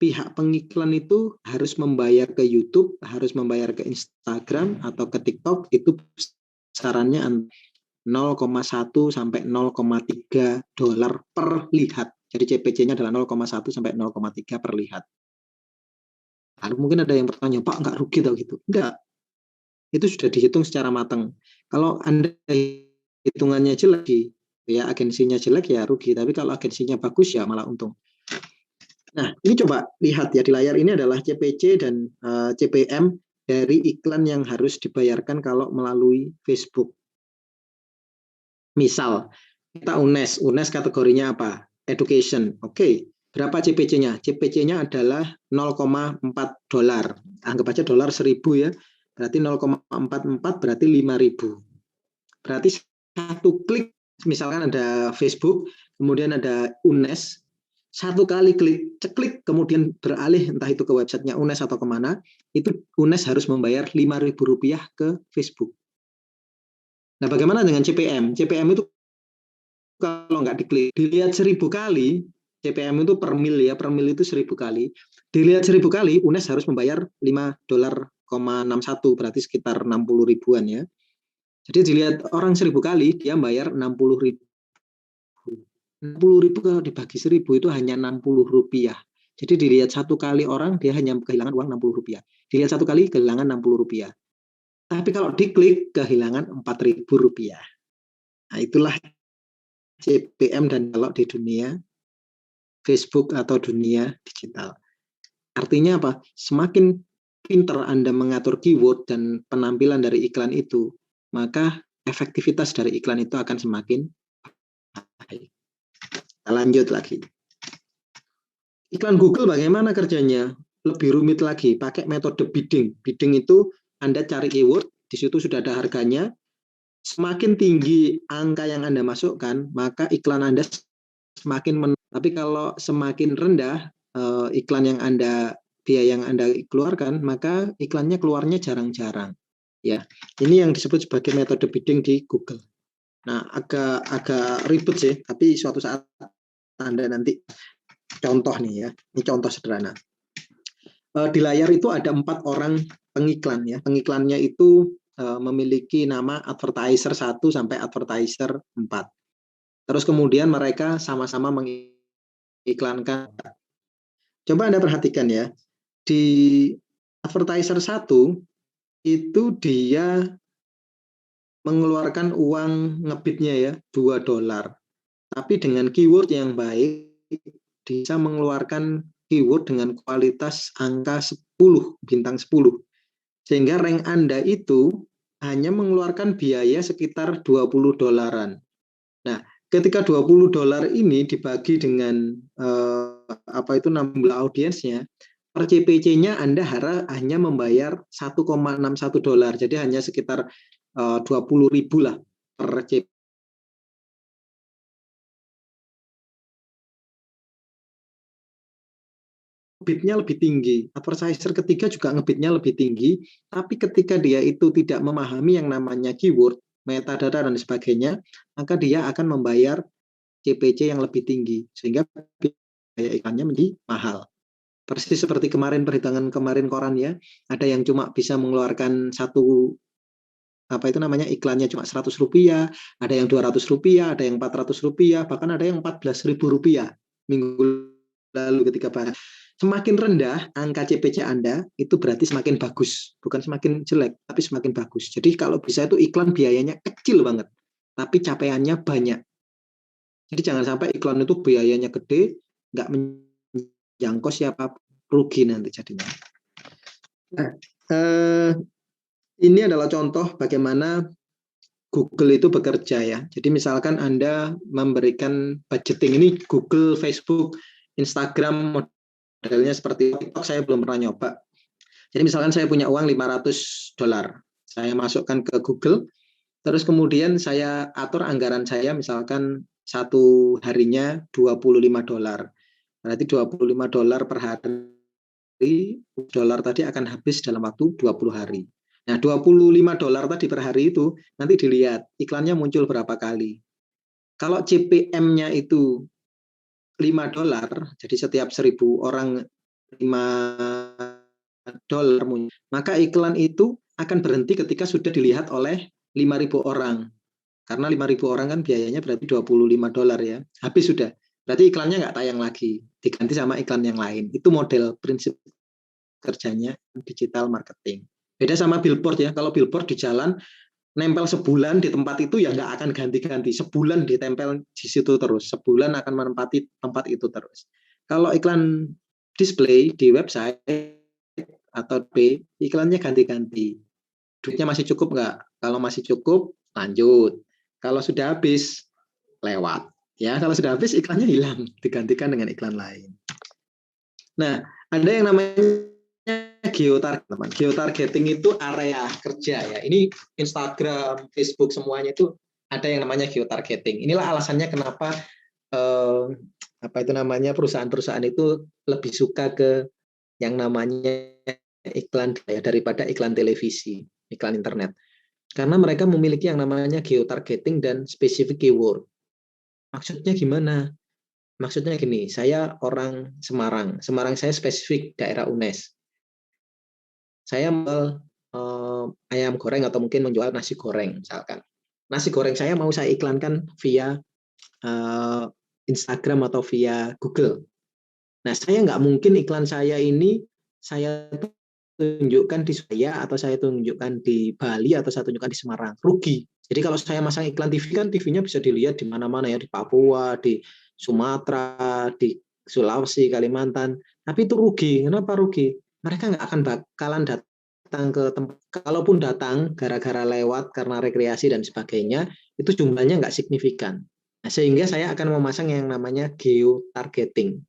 pihak pengiklan itu harus membayar ke YouTube, harus membayar ke Instagram atau ke TikTok, itu sarannya 0,1 sampai 0,3 dolar per lihat. Jadi CPC-nya adalah 0,1 sampai 0,3 per lihat. Lalu mungkin ada yang bertanya, Pak, nggak rugi tau gitu? Enggak. Itu sudah dihitung secara matang. Kalau Anda hitungannya jelek, ya agensinya jelek ya rugi. Tapi kalau agensinya bagus ya malah untung. Nah, ini coba lihat ya di layar, ini adalah CPC dan CPM dari iklan yang harus dibayarkan kalau melalui Facebook. Misal, kita UNES kategorinya apa? Education. Oke, berapa CPC-nya? CPC-nya adalah 0,4 dolar. Anggap aja dolar 1.000 ya. Berarti 0,44 berarti 5.000. Berarti satu klik, misalkan ada Facebook, kemudian ada UNES, satu kali klik, kemudian beralih entah itu ke websitenya UNES atau kemana, itu UNES harus membayar 5.000 rupiah ke Facebook. Nah, bagaimana dengan CPM? CPM itu kalau nggak diklik, dilihat 1.000 kali, CPM itu per mil ya, per mil itu 1.000 kali. Dilihat 1.000 kali, UNES harus membayar $5.61, berarti sekitar 60 ribuan ya. Jadi dilihat orang 1.000 kali, dia bayar 60 ribu. 60 ribu kalau dibagi 1.000 itu hanya 60 rupiah. Jadi dilihat satu kali orang, dia hanya kehilangan uang 60 rupiah. Dilihat satu kali, kehilangan 60 rupiah. Tapi kalau diklik, kehilangan 4.000 rupiah. Nah, itulah CPM dan kalau di dunia Facebook atau dunia digital. Artinya apa? Semakin pinter Anda mengatur keyword dan penampilan dari iklan itu, maka efektivitas dari iklan itu akan semakin baik. Kita lanjut lagi. Iklan Google bagaimana kerjanya? Lebih rumit lagi, pakai metode bidding. Bidding itu Anda cari keyword, di situ sudah ada harganya. Semakin tinggi angka yang Anda masukkan, maka iklan Anda semakin tapi kalau semakin rendah iklan yang biaya yang Anda keluarkan, maka iklannya keluarnya jarang-jarang. Ya, ini yang disebut sebagai metode bidding di Google. Nah, agak ribet sih, tapi suatu saat Anda nanti contoh nih ya, ini contoh sederhana. Di layar itu ada 4 orang pengiklan ya. Pengiklannya itu memiliki nama advertiser 1 sampai advertiser 4. Terus kemudian mereka sama-sama mengiklankan. Coba Anda perhatikan ya, di advertiser 1 itu dia mengeluarkan uang ngebitnya ya, 2 dolar. Tapi dengan keyword yang baik, bisa mengeluarkan keyword dengan kualitas angka 10, bintang 10. Sehingga rank Anda itu hanya mengeluarkan biaya sekitar 20 dolaran. Nah, ketika 20 dolar ini dibagi dengan jumlah audiensnya, per CPC-nya Anda hanya membayar 1,61 dolar. Jadi hanya sekitar 20.000 lah per CPC. ngebitnya lebih tinggi. Advertiser ketiga juga ngebitnya lebih tinggi, tapi ketika dia itu tidak memahami yang namanya keyword, metadata dan sebagainya, maka dia akan membayar CPC yang lebih tinggi, sehingga biaya iklannya menjadi mahal. Persis seperti kemarin perhitungan kemarin koran ya, ada yang cuma bisa mengeluarkan satu iklannya cuma Rp100, ada yang Rp200, ada yang Rp400, bahkan ada yang Rp14.000 minggu lalu ketika bahas. Semakin rendah angka CPC Anda, itu berarti semakin bagus, bukan semakin jelek, tapi semakin bagus. Jadi kalau bisa itu iklan biayanya kecil banget, tapi capaiannya banyak. Jadi jangan sampai iklan itu biayanya gede, nggak menjangkau siapa, rugi nanti jadinya. Nah, ini adalah contoh bagaimana Google itu bekerja ya. Jadi misalkan Anda memberikan budgeting, ini Google, Facebook, Instagram, modelnya seperti TikTok, saya belum pernah nyoba. Jadi misalkan saya punya uang $500, saya masukkan ke Google, terus kemudian saya atur anggaran saya, misalkan satu harinya $25. Berarti $25 per hari, dolar tadi akan habis dalam waktu 20 hari. Nah, $25 tadi per hari itu nanti dilihat iklannya muncul berapa kali. Kalau CPM-nya itu $5, jadi setiap 1.000 orang $5, maka iklan itu akan berhenti ketika sudah dilihat oleh 5.000 orang. Karena 5.000 orang kan biayanya berarti $25 ya. Habis sudah. Berarti iklannya nggak tayang lagi. Diganti sama iklan yang lain. Itu model prinsip kerjanya digital marketing. Beda sama billboard ya. Kalau billboard di jalan nempel sebulan di tempat itu ya nggak akan ganti-ganti. Sebulan ditempel di situ terus. Sebulan akan menempati tempat itu terus. Kalau iklan display di website atau iklannya ganti-ganti. Duitnya masih cukup nggak? Kalau masih cukup, lanjut. Kalau sudah habis, lewat. Ya, kalau sudah habis iklannya hilang, digantikan dengan iklan lain. Nah, ada yang namanya geotargeting. Geotargeting itu area kerja ya. Ini Instagram, Facebook semuanya itu ada yang namanya geotargeting. Inilah alasannya kenapa perusahaan-perusahaan itu lebih suka ke yang namanya iklan ya, daripada iklan televisi, iklan internet. Karena mereka memiliki yang namanya geotargeting dan specific keyword. Maksudnya gimana? Maksudnya gini, saya orang Semarang. Semarang saya spesifik daerah UNES. Saya menjual ayam goreng atau mungkin menjual nasi goreng misalkan. Nasi goreng saya mau saya iklankan via Instagram atau via Google. Nah, saya nggak mungkin iklan saya ini saya tunjukkan di Surabaya atau saya tunjukkan di Bali atau saya tunjukkan di Semarang. Rugi. Jadi kalau saya masang iklan TV kan TV-nya bisa dilihat di mana-mana ya, di Papua, di Sumatera, di Sulawesi, Kalimantan. Tapi itu rugi. Kenapa rugi? Mereka nggak akan bakalan datang ke tempat. Kalaupun datang gara-gara lewat karena rekreasi dan sebagainya, itu jumlahnya nggak signifikan. Nah, sehingga saya akan memasang yang namanya geotargeting.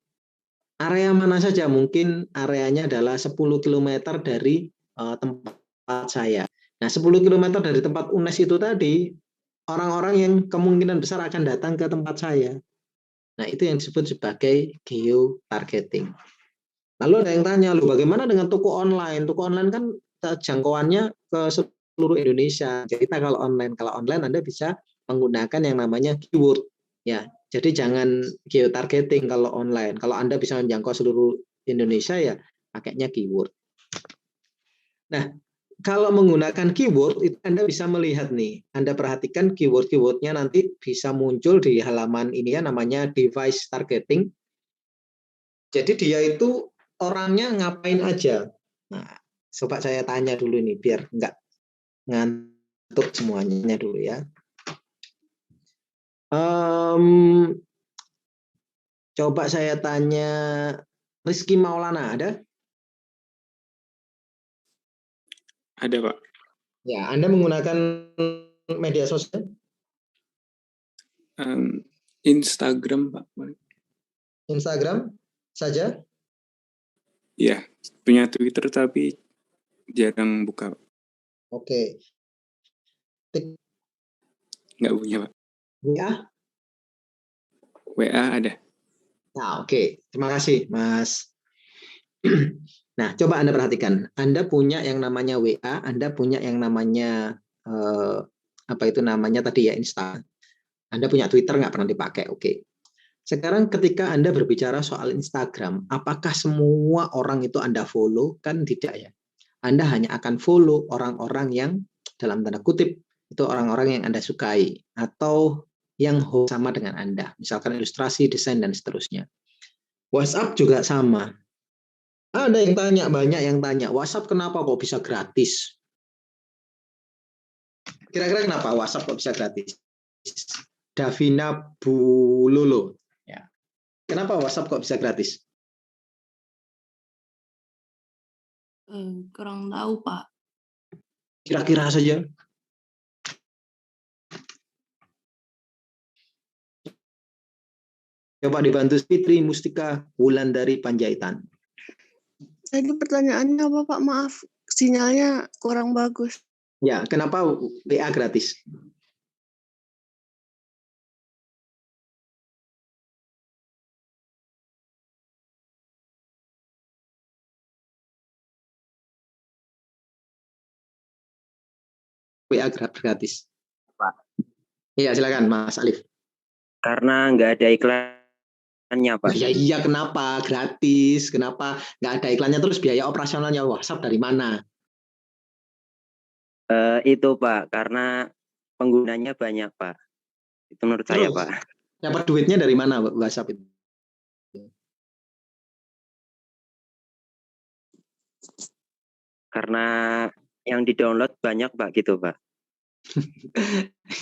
Area mana saja? Mungkin areanya adalah 10 km dari tempat saya. Nah, 10 km dari tempat UNES itu tadi, orang-orang yang kemungkinan besar akan datang ke tempat saya. Nah, itu yang disebut sebagai geotargeting. Lalu ada yang tanya, loh bagaimana dengan toko online? Toko online kan jangkauannya ke seluruh Indonesia. Jadi kalau online Anda bisa menggunakan yang namanya keyword. Ya, jadi jangan geotargeting kalau online. Kalau Anda bisa menjangkau seluruh Indonesia ya pakainya keyword. Nah, kalau menggunakan keyword itu Anda bisa melihat nih. Anda perhatikan keyword-keywordnya nanti bisa muncul di halaman ini ya, namanya device targeting. Jadi dia itu orangnya ngapain aja. Nah, coba saya tanya dulu nih biar nggak ngantuk semuanya dulu ya. Coba saya tanya Rizky Maulana, ada? Ada, Pak. Ya, Anda menggunakan media sosial? Instagram, Pak. Instagram saja? Iya, punya Twitter tapi jarang buka. Oke. Nggak punya, Pak. WA? WA ada. Nah, oke. Terima kasih, Mas. Nah, coba Anda perhatikan. Anda punya yang namanya WA, Anda punya yang namanya apa itu namanya tadi ya, Insta. Anda punya Twitter nggak pernah dipakai, oke. Sekarang ketika Anda berbicara soal Instagram, apakah semua orang itu Anda follow? Kan tidak ya. Anda hanya akan follow orang-orang yang dalam tanda kutip itu orang-orang yang Anda sukai atau yang sama dengan Anda. Misalkan ilustrasi, desain, dan seterusnya. WhatsApp juga sama. Ada yang tanya, banyak yang tanya, WhatsApp kenapa kok bisa gratis? Kira-kira kenapa WhatsApp kok bisa gratis? Davina Bulolo. Ya. Kenapa WhatsApp kok bisa gratis? Kurang tahu, Pak. Kira-kira saja. Coba dibantu Fitri Mustika Wulandari Panjaitan. Tadi pertanyaannya apa, Pak? Maaf, sinyalnya kurang bagus. Ya, kenapa WA gratis? WA gratis. Pak. Iya, silakan Mas Alif. Karena nggak ada iklannya, Pak. Ya iya, kenapa gratis? Kenapa nggak ada iklannya, terus biaya operasionalnya WhatsApp dari mana? Itu Pak, karena penggunanya banyak Pak. Itu menurut saya Terus, Pak. dapat duitnya dari mana WhatsApp itu? Karena yang di-download banyak Pak, gitu Pak.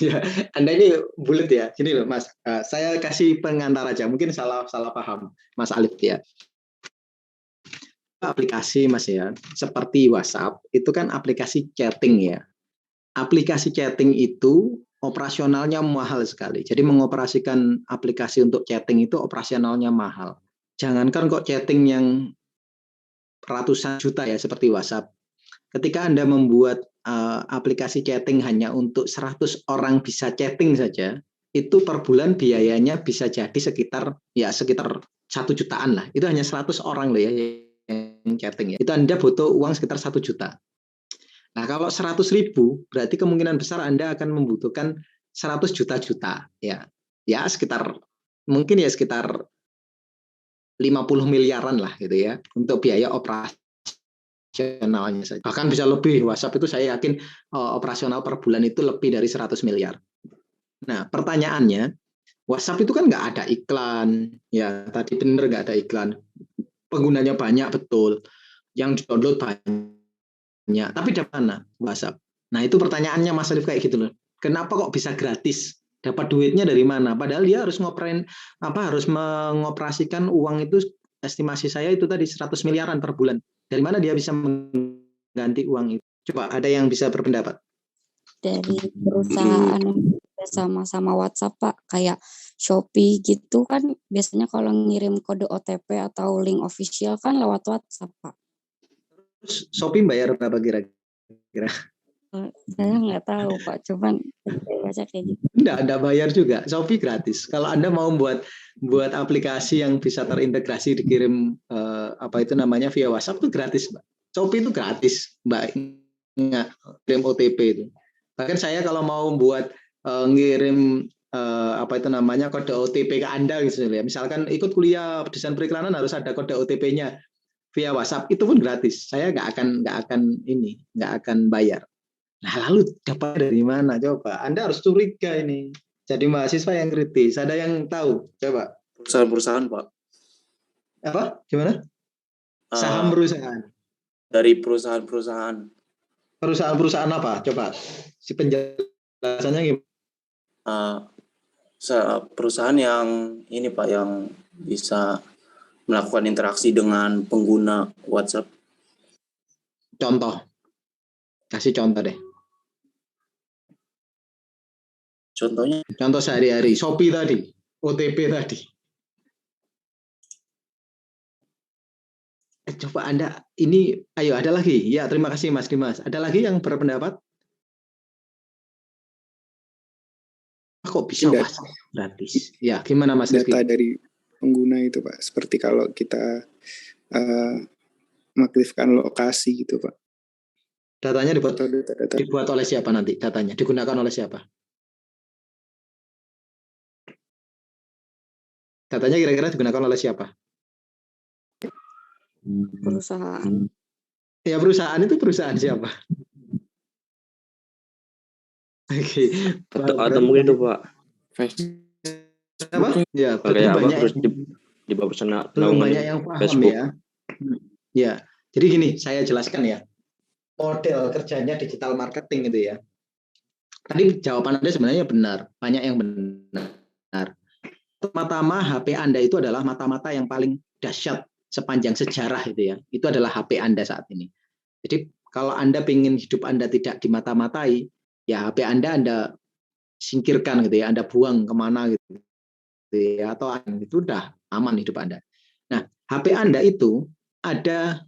Ya, Anda ini bulat ya. Gini loh Mas, saya kasih pengantar aja. Mungkin salah paham Mas Alif ya. Aplikasi Mas ya, seperti WhatsApp itu kan aplikasi chatting ya. Aplikasi chatting itu operasionalnya mahal sekali. Jadi mengoperasikan aplikasi untuk chatting itu operasionalnya mahal. Jangankan kok chatting yang ratusan juta ya seperti WhatsApp. Ketika Anda membuat aplikasi chatting hanya untuk 100 orang bisa chatting saja, itu per bulan biayanya bisa jadi sekitar 1 jutaan lah. Itu hanya 100 orang loh ya yang chatting ya. Itu Anda butuh uang sekitar 1 juta. Nah, kalau 100.000 berarti kemungkinan besar Anda akan membutuhkan 100 juta ya. Ya sekitar mungkin ya sekitar 50 miliaran lah gitu ya untuk biaya operasionalnya saja. Bahkan bisa lebih. WhatsApp itu saya yakin operasional per bulan itu lebih dari 100 miliar. Nah, pertanyaannya, WhatsApp itu kan nggak ada iklan. Ya, tadi benar nggak ada iklan. Penggunanya banyak, betul. Yang download banyak. Tapi dari mana WhatsApp? Nah, itu pertanyaannya Mas Alif kayak gitu loh. Kenapa kok bisa gratis? Dapat duitnya dari mana? Padahal dia harus harus mengoperasikan uang itu, estimasi saya itu tadi 100 miliaran per bulan. Dari mana dia bisa mengganti uang itu? Coba ada yang bisa berpendapat? Dari perusahaan yang sama-sama WhatsApp Pak, kayak Shopee gitu kan biasanya kalau ngirim kode OTP atau link official kan lewat WhatsApp Pak. Terus Shopee bayar berapa kira-kira? Saya nggak tahu Pak, cuman saya baca kayak gitu. Nggak ada bayar juga, Shopee gratis. Kalau Anda mau buat aplikasi yang bisa terintegrasi dikirim via WhatsApp itu gratis, Mbak. Shopee itu gratis, Mbak. Nggak, kirim OTP itu. Bahkan saya kalau mau buat ngirim kode OTP ke Anda gitu ya. Misalkan ikut kuliah desain periklanan harus ada kode OTP-nya via WhatsApp, itu pun gratis. Saya nggak akan bayar. Nah, lalu dapat dari mana? Coba. Anda harus curiga ini. Jadi mahasiswa yang kritis. Ada yang tahu? Coba. Perusahaan-perusahaan, Pak. Apa? Gimana? Saham perusahaan. Dari perusahaan-perusahaan. Perusahaan-perusahaan apa? Coba. Si penjelasannya gimana? Perusahaan yang ini, Pak, yang bisa melakukan interaksi dengan pengguna WhatsApp. Contoh. Kasih contoh deh. Contohnya? Contoh sehari-hari. Shopee tadi. OTP tadi. Coba Anda, ayo ada lagi. Ya, terima kasih Mas Dimas. Ada lagi yang berpendapat? Kok bisa WhatsApp gratis? Ya, gimana Mas Data Rizky? dari pengguna itu Pak. Seperti kalau kita mengaktifkan lokasi gitu Pak. Datanya Atau data-data. dibuat oleh siapa nanti? Datanya digunakan oleh siapa? Datanya kira-kira digunakan oleh siapa? Perusahaan. Ya perusahaan itu perusahaan siapa? Oke. Atau mungkin itu Pak, Apa? Ya, kayak belum apa banyak harus yang, di bawah sana belum naungan banyak yang paham Facebook. ya. Ya, jadi gini, saya jelaskan ya. Model kerjanya digital marketing itu ya. Tadi jawaban Anda sebenarnya benar, banyak yang benar. Pertama, HP Anda itu adalah mata-mata yang paling dahsyat sepanjang sejarah itu ya. Itu adalah HP Anda saat ini. Jadi kalau Anda ingin hidup Anda tidak dimata-matai, ya HP Anda singkirkan gitu ya, Anda buang kemana gitu ya, atau itu udah aman hidup Anda. Nah, HP Anda itu ada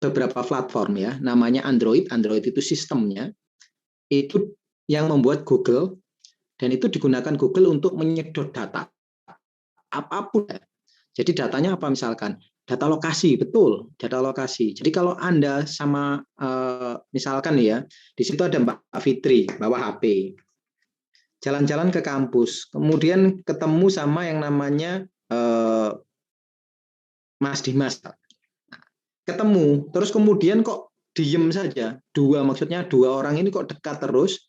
beberapa platform ya, namanya Android. Android itu sistemnya, itu yang membuat Google, dan itu digunakan Google untuk menyedot data apapun. Jadi datanya apa misalkan? Data lokasi, betul, data lokasi. Jadi kalau Anda sama misalkan ya, di situ ada Mbak Fitri bawa HP, jalan-jalan ke kampus, kemudian ketemu sama yang namanya Mas Dimas, ketemu, terus kemudian kok diem saja, maksudnya dua orang ini kok dekat terus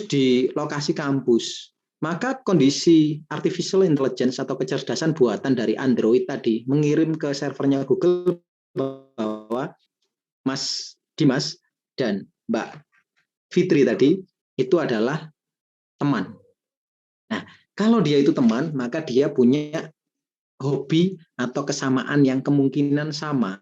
di lokasi kampus. Maka kondisi artificial intelligence atau kecerdasan buatan dari Android tadi mengirim ke servernya Google bahwa Mas Dimas dan Mbak Fitri tadi itu adalah teman. Nah, kalau dia itu teman, maka dia punya hobi atau kesamaan yang kemungkinan sama.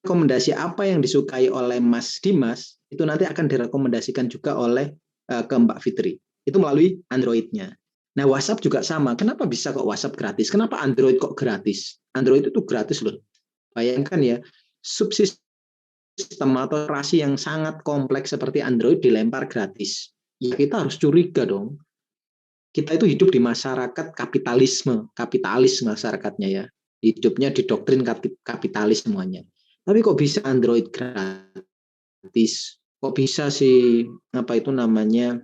Rekomendasi apa yang disukai oleh Mas Dimas, itu nanti akan direkomendasikan juga oleh ke Mbak Fitri. Itu melalui Android-nya. Nah, WhatsApp juga sama. Kenapa bisa kok WhatsApp gratis? Kenapa Android kok gratis? Android itu gratis loh. Bayangkan ya, subsistem atau operasi yang sangat kompleks seperti Android dilempar gratis. Ya kita harus curiga dong. Kita itu hidup di masyarakat kapitalis masyarakatnya ya. Hidupnya di doktrin kapitalis semuanya. Tapi kok bisa Android gratis? Kok bisa sih apa itu namanya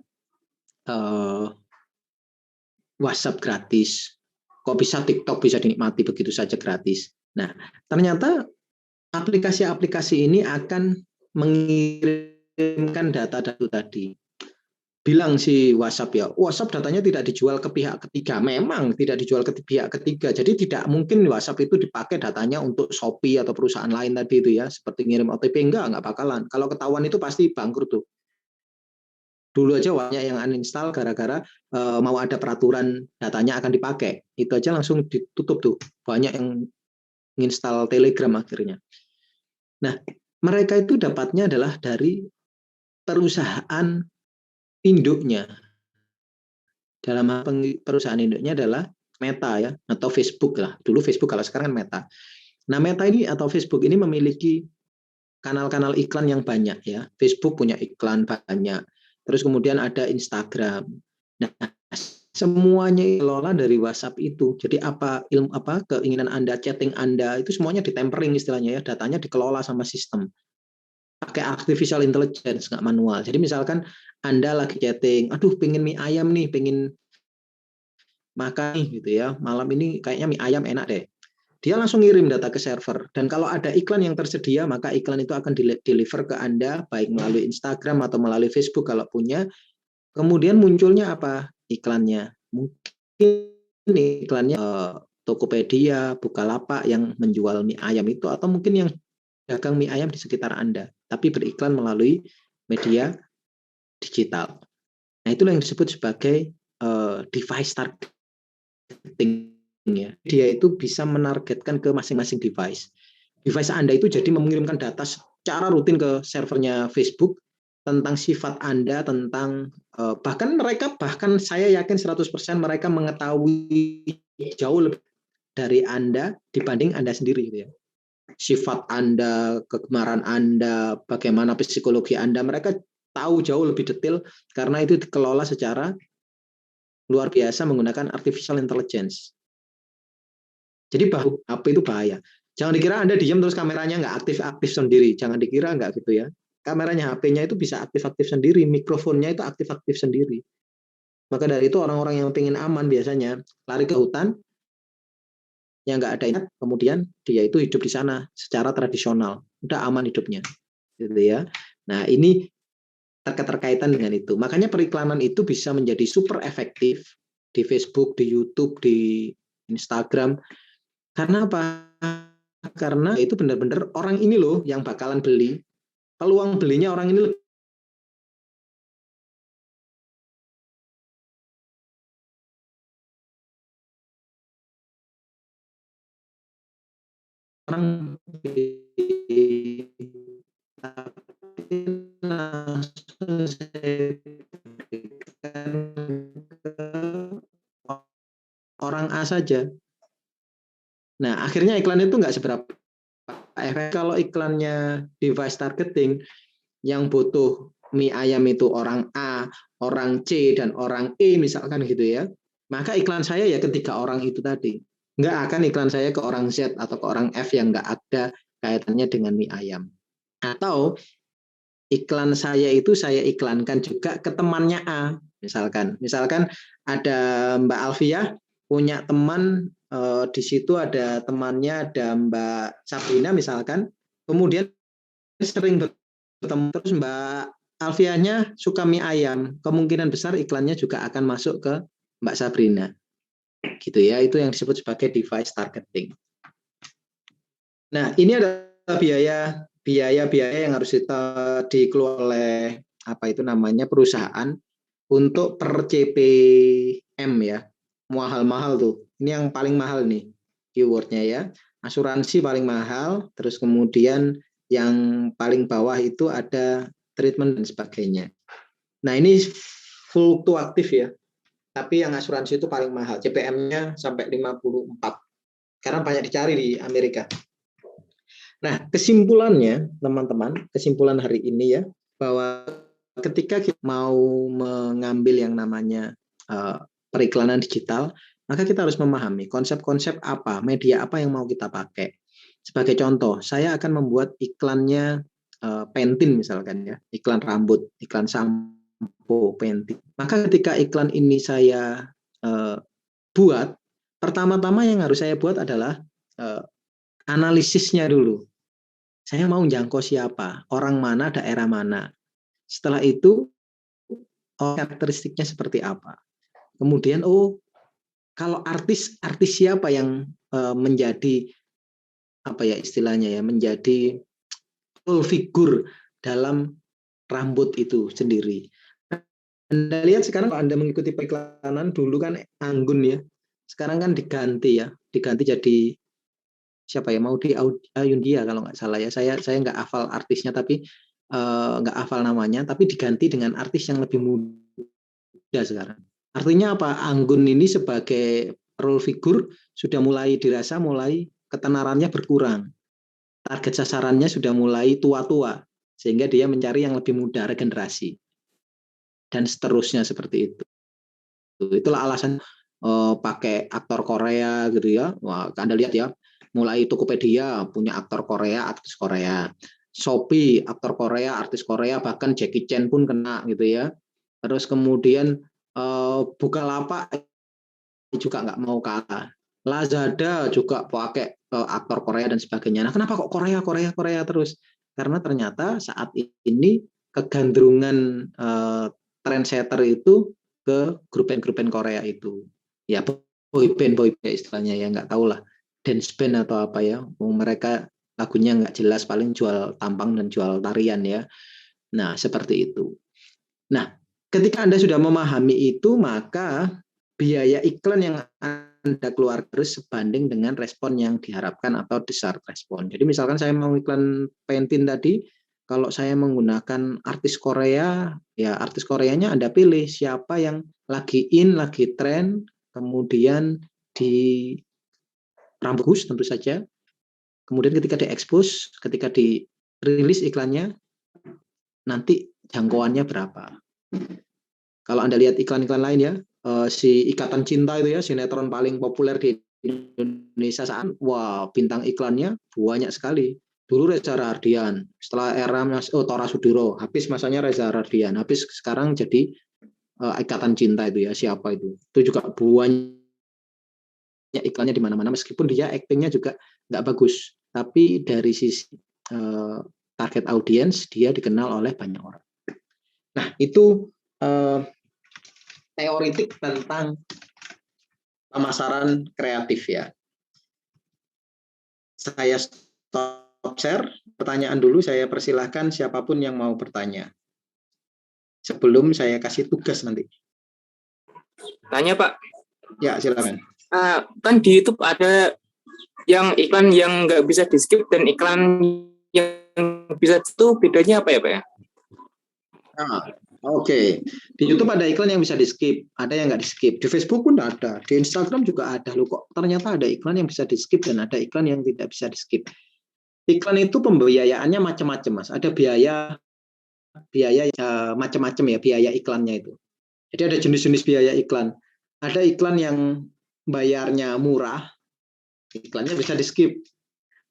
WhatsApp gratis? Kok bisa TikTok bisa dinikmati begitu saja gratis? Nah, ternyata aplikasi-aplikasi ini akan mengirimkan data-data tadi. Bilang si WhatsApp ya, WhatsApp datanya tidak dijual ke pihak ketiga. Memang tidak dijual ke pihak ketiga. Jadi tidak mungkin WhatsApp itu dipakai datanya untuk Shopee atau perusahaan lain tadi itu ya, seperti ngirim OTP enggak bakalan. Kalau ketahuan itu pasti bangkrut tuh. Dulu aja banyak yang uninstall gara-gara mau ada peraturan datanya akan dipakai. Itu aja langsung ditutup tuh. Banyak yang menginstal Telegram akhirnya. Nah, mereka itu dapatnya adalah dari perusahaan induknya. Dalam perusahaan induknya adalah Meta ya, atau Facebook lah. Dulu Facebook, kalau sekarang kan Meta. Nah, Meta ini atau Facebook ini memiliki kanal-kanal iklan yang banyak ya. Facebook punya iklan banyak. Terus kemudian ada Instagram. Nah, semuanya dikelola dari WhatsApp itu. Jadi keinginan Anda, chatting Anda itu semuanya ditempering istilahnya ya. Datanya dikelola sama sistem. Pakai artificial intelligence, nggak manual. Jadi misalkan Anda lagi chatting, aduh pengen mie ayam nih, pengen makan nih gitu ya, malam ini kayaknya mie ayam enak deh. Dia langsung ngirim data ke server, dan kalau ada iklan yang tersedia, maka iklan itu akan deliver ke Anda, baik melalui Instagram atau melalui Facebook kalau punya. Kemudian munculnya apa iklannya? Mungkin iklannya Tokopedia, Bukalapak yang menjual mie ayam itu, atau mungkin yang dagang mie ayam di sekitar Anda, tapi beriklan melalui media digital. Nah, itulah yang disebut sebagai device targeting ya. Dia itu bisa menargetkan ke masing-masing device. Device Anda itu jadi mengirimkan data secara rutin ke servernya Facebook tentang sifat Anda, tentang bahkan saya yakin 100% mereka mengetahui jauh lebih dari Anda dibanding Anda sendiri gitu ya. Sifat Anda, kegemaran Anda, bagaimana psikologi Anda, mereka tahu jauh lebih detail karena itu dikelola secara luar biasa menggunakan artificial intelligence. Jadi apa itu bahaya? Jangan dikira Anda diam terus kameranya nggak aktif-aktif sendiri. Jangan dikira nggak gitu ya. Kameranya HP-nya itu bisa aktif-aktif sendiri, mikrofonnya itu aktif-aktif sendiri. Maka dari itu orang-orang yang pengen aman biasanya lari ke hutan, yang nggak ada internet, kemudian dia itu hidup di sana secara tradisional. Udah aman hidupnya. Gitu ya. Nah ini terkaitan dengan itu. Makanya periklanan itu bisa menjadi super efektif di Facebook, di YouTube, di Instagram. Karena apa? Karena itu benar-benar orang ini loh yang bakalan beli. Peluang belinya orang ini orang langsung saya berikan ke orang A saja. Nah, akhirnya iklan itu nggak seberapa efek. Kalau iklannya device targeting, yang butuh mie ayam itu orang A, orang C, dan orang E misalkan gitu ya, maka iklan saya ya ketiga orang itu tadi. Nggak akan iklan saya ke orang Z atau ke orang F yang nggak ada kaitannya dengan mie ayam. Atau iklan saya itu saya iklankan juga ke temannya A. Misalkan ada Mbak Alfiah punya teman, di situ ada temannya, ada Mbak Sabrina misalkan, kemudian sering bertemu terus Mbak Alfiahnya suka mie ayam, kemungkinan besar iklannya juga akan masuk ke Mbak Sabrina. Gitu ya, itu yang disebut sebagai device targeting. Nah, ini ada biaya yang harus dikelola oleh perusahaan untuk per CPM ya. Mahal-mahal tuh. Ini yang paling mahal nih keywordnya ya. Asuransi paling mahal, terus kemudian yang paling bawah itu ada treatment dan sebagainya. Nah ini fluktuatif ya. Tapi yang asuransi itu paling mahal. CPM-nya sampai 54. Karena banyak dicari di Amerika. Nah kesimpulannya teman-teman, kesimpulan hari ini ya, bahwa ketika kita mau mengambil yang namanya periklanan digital, maka kita harus memahami konsep-konsep apa, media apa yang mau kita pakai. Sebagai contoh, saya akan membuat iklannya Pantene misalkan ya, iklan rambut, iklan sampo Pantene. Maka ketika iklan ini saya buat, pertama-tama yang harus saya buat adalah analisisnya dulu. Saya mau jangkau siapa, orang mana, daerah mana. Setelah itu karakteristiknya seperti apa. Kemudian kalau artis siapa yang menjadi menjadi figur dalam rambut itu sendiri. Anda lihat sekarang kalau Anda mengikuti periklanan dulu kan Anggun ya. Sekarang kan diganti jadi siapa ya, Maudy Ayundia kalau nggak salah ya. Saya nggak hafal artisnya tapi nggak hafal namanya, tapi diganti dengan artis yang lebih muda sekarang. Artinya apa? Anggun ini sebagai role figure sudah mulai dirasa ketenarannya berkurang. Target sasarannya sudah mulai tua-tua, sehingga dia mencari yang lebih muda, regenerasi. Dan seterusnya seperti itu. Itulah alasan pakai aktor Korea gitu ya. Wah, Anda lihat ya, mulai Tokopedia punya aktor Korea, artis Korea. Shopee, aktor Korea, artis Korea, bahkan Jackie Chan pun kena gitu ya. Terus kemudian Bukalapak juga nggak mau kalah. Lazada juga pakai aktor Korea dan sebagainya. Nah, kenapa kok Korea terus? Karena ternyata saat ini kegandrungan trendsetter itu ke grup band Korea itu. Ya boyband istilahnya ya, nggak tahu lah. Dance band atau apa ya. Mereka lagunya nggak jelas, paling jual tampang dan jual tarian ya. Nah, seperti itu. Nah, ketika Anda sudah memahami itu, maka biaya iklan yang Anda keluar terus sebanding dengan respon yang diharapkan atau desired respon. Jadi misalkan saya mau iklan Pantene tadi, kalau saya menggunakan artis Korea, ya artis Koreanya Anda pilih siapa yang lagi lagi tren, kemudian di bagus tentu saja. Kemudian ketika diekspos, ketika dirilis iklannya, nanti jangkauannya berapa. Kalau Anda lihat iklan-iklan lain ya, si Ikatan Cinta itu ya, sinetron paling populer di Indonesia saat wah bintang iklannya banyak sekali. Dulu Reza Rahardian, setelah era Tora Sudiro, habis masanya Reza Rahardian, habis sekarang jadi Ikatan Cinta itu ya, siapa itu? Itu juga banyak iklannya di mana-mana, meskipun dia aktingnya juga nggak bagus, tapi dari sisi target audiens dia dikenal oleh banyak orang. Nah itu teoritik tentang pemasaran kreatif ya. Saya stop share, pertanyaan dulu, saya persilahkan siapapun yang mau bertanya. Sebelum saya kasih tugas nanti. Tanya Pak. Ya silakan. Kan di YouTube ada yang iklan yang nggak bisa di skip dan iklan yang bisa itu bedanya apa ya Pak ya? Oke. Di YouTube ada iklan yang bisa di skip, ada yang nggak di skip. Di Facebook pun ada, di Instagram juga ada. Loh kok ternyata ada iklan yang bisa di skip dan ada iklan yang tidak bisa di skip. Iklan itu pembiayaannya macam-macam, Mas. Ada biaya macam-macam ya, biaya iklannya itu. Jadi ada jenis-jenis biaya iklan. Ada iklan yang bayarnya murah, iklannya bisa di skip.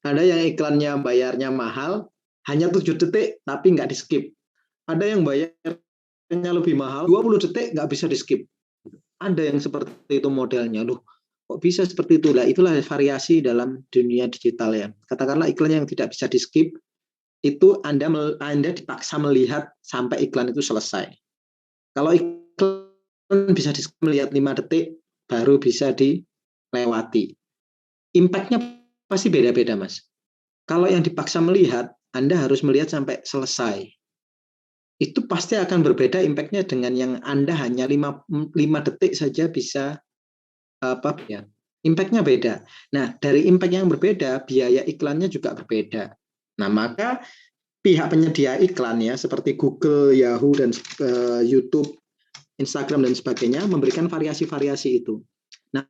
Ada yang iklannya bayarnya mahal, hanya 7 detik tapi nggak di skip. Ada yang bayarnya lebih mahal, 20 detik nggak bisa di skip. Ada yang seperti itu modelnya. Loh, kok bisa seperti itu? Lah, itulah variasi dalam dunia digital ya. Katakanlah iklan yang tidak bisa di skip, itu Anda dipaksa melihat sampai iklan itu selesai. Kalau iklan bisa di skip melihat 5 detik, baru bisa dilewati. Impact-nya pasti beda-beda, Mas. Kalau yang dipaksa melihat, Anda harus melihat sampai selesai. Itu pasti akan berbeda impact-nya dengan yang Anda hanya 5 detik saja bisa impact-nya beda. Nah, dari impact yang berbeda, biaya iklannya juga berbeda. Nah, maka pihak penyedia iklan ya, seperti Google, Yahoo, dan YouTube, Instagram, dan sebagainya, memberikan variasi-variasi itu. Nah,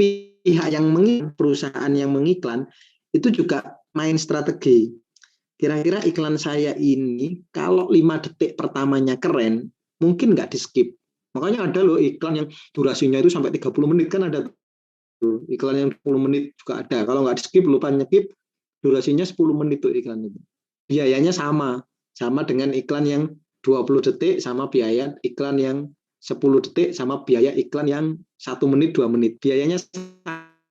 pihak yang perusahaan yang mengiklan, itu juga main strategi. Kira-kira iklan saya ini, kalau 5 detik pertamanya keren, mungkin nggak di skip. Makanya ada loh iklan yang durasinya itu sampai 30 menit, kan ada tuh. Iklan yang 10 menit juga ada. Kalau nggak di skip, lupa nyekip, durasinya 10 menit tuh iklan itu. Biayanya sama dengan iklan yang 20 detik, sama biaya iklan yang 10 detik, sama biaya iklan yang 1 menit, 2 menit. Biayanya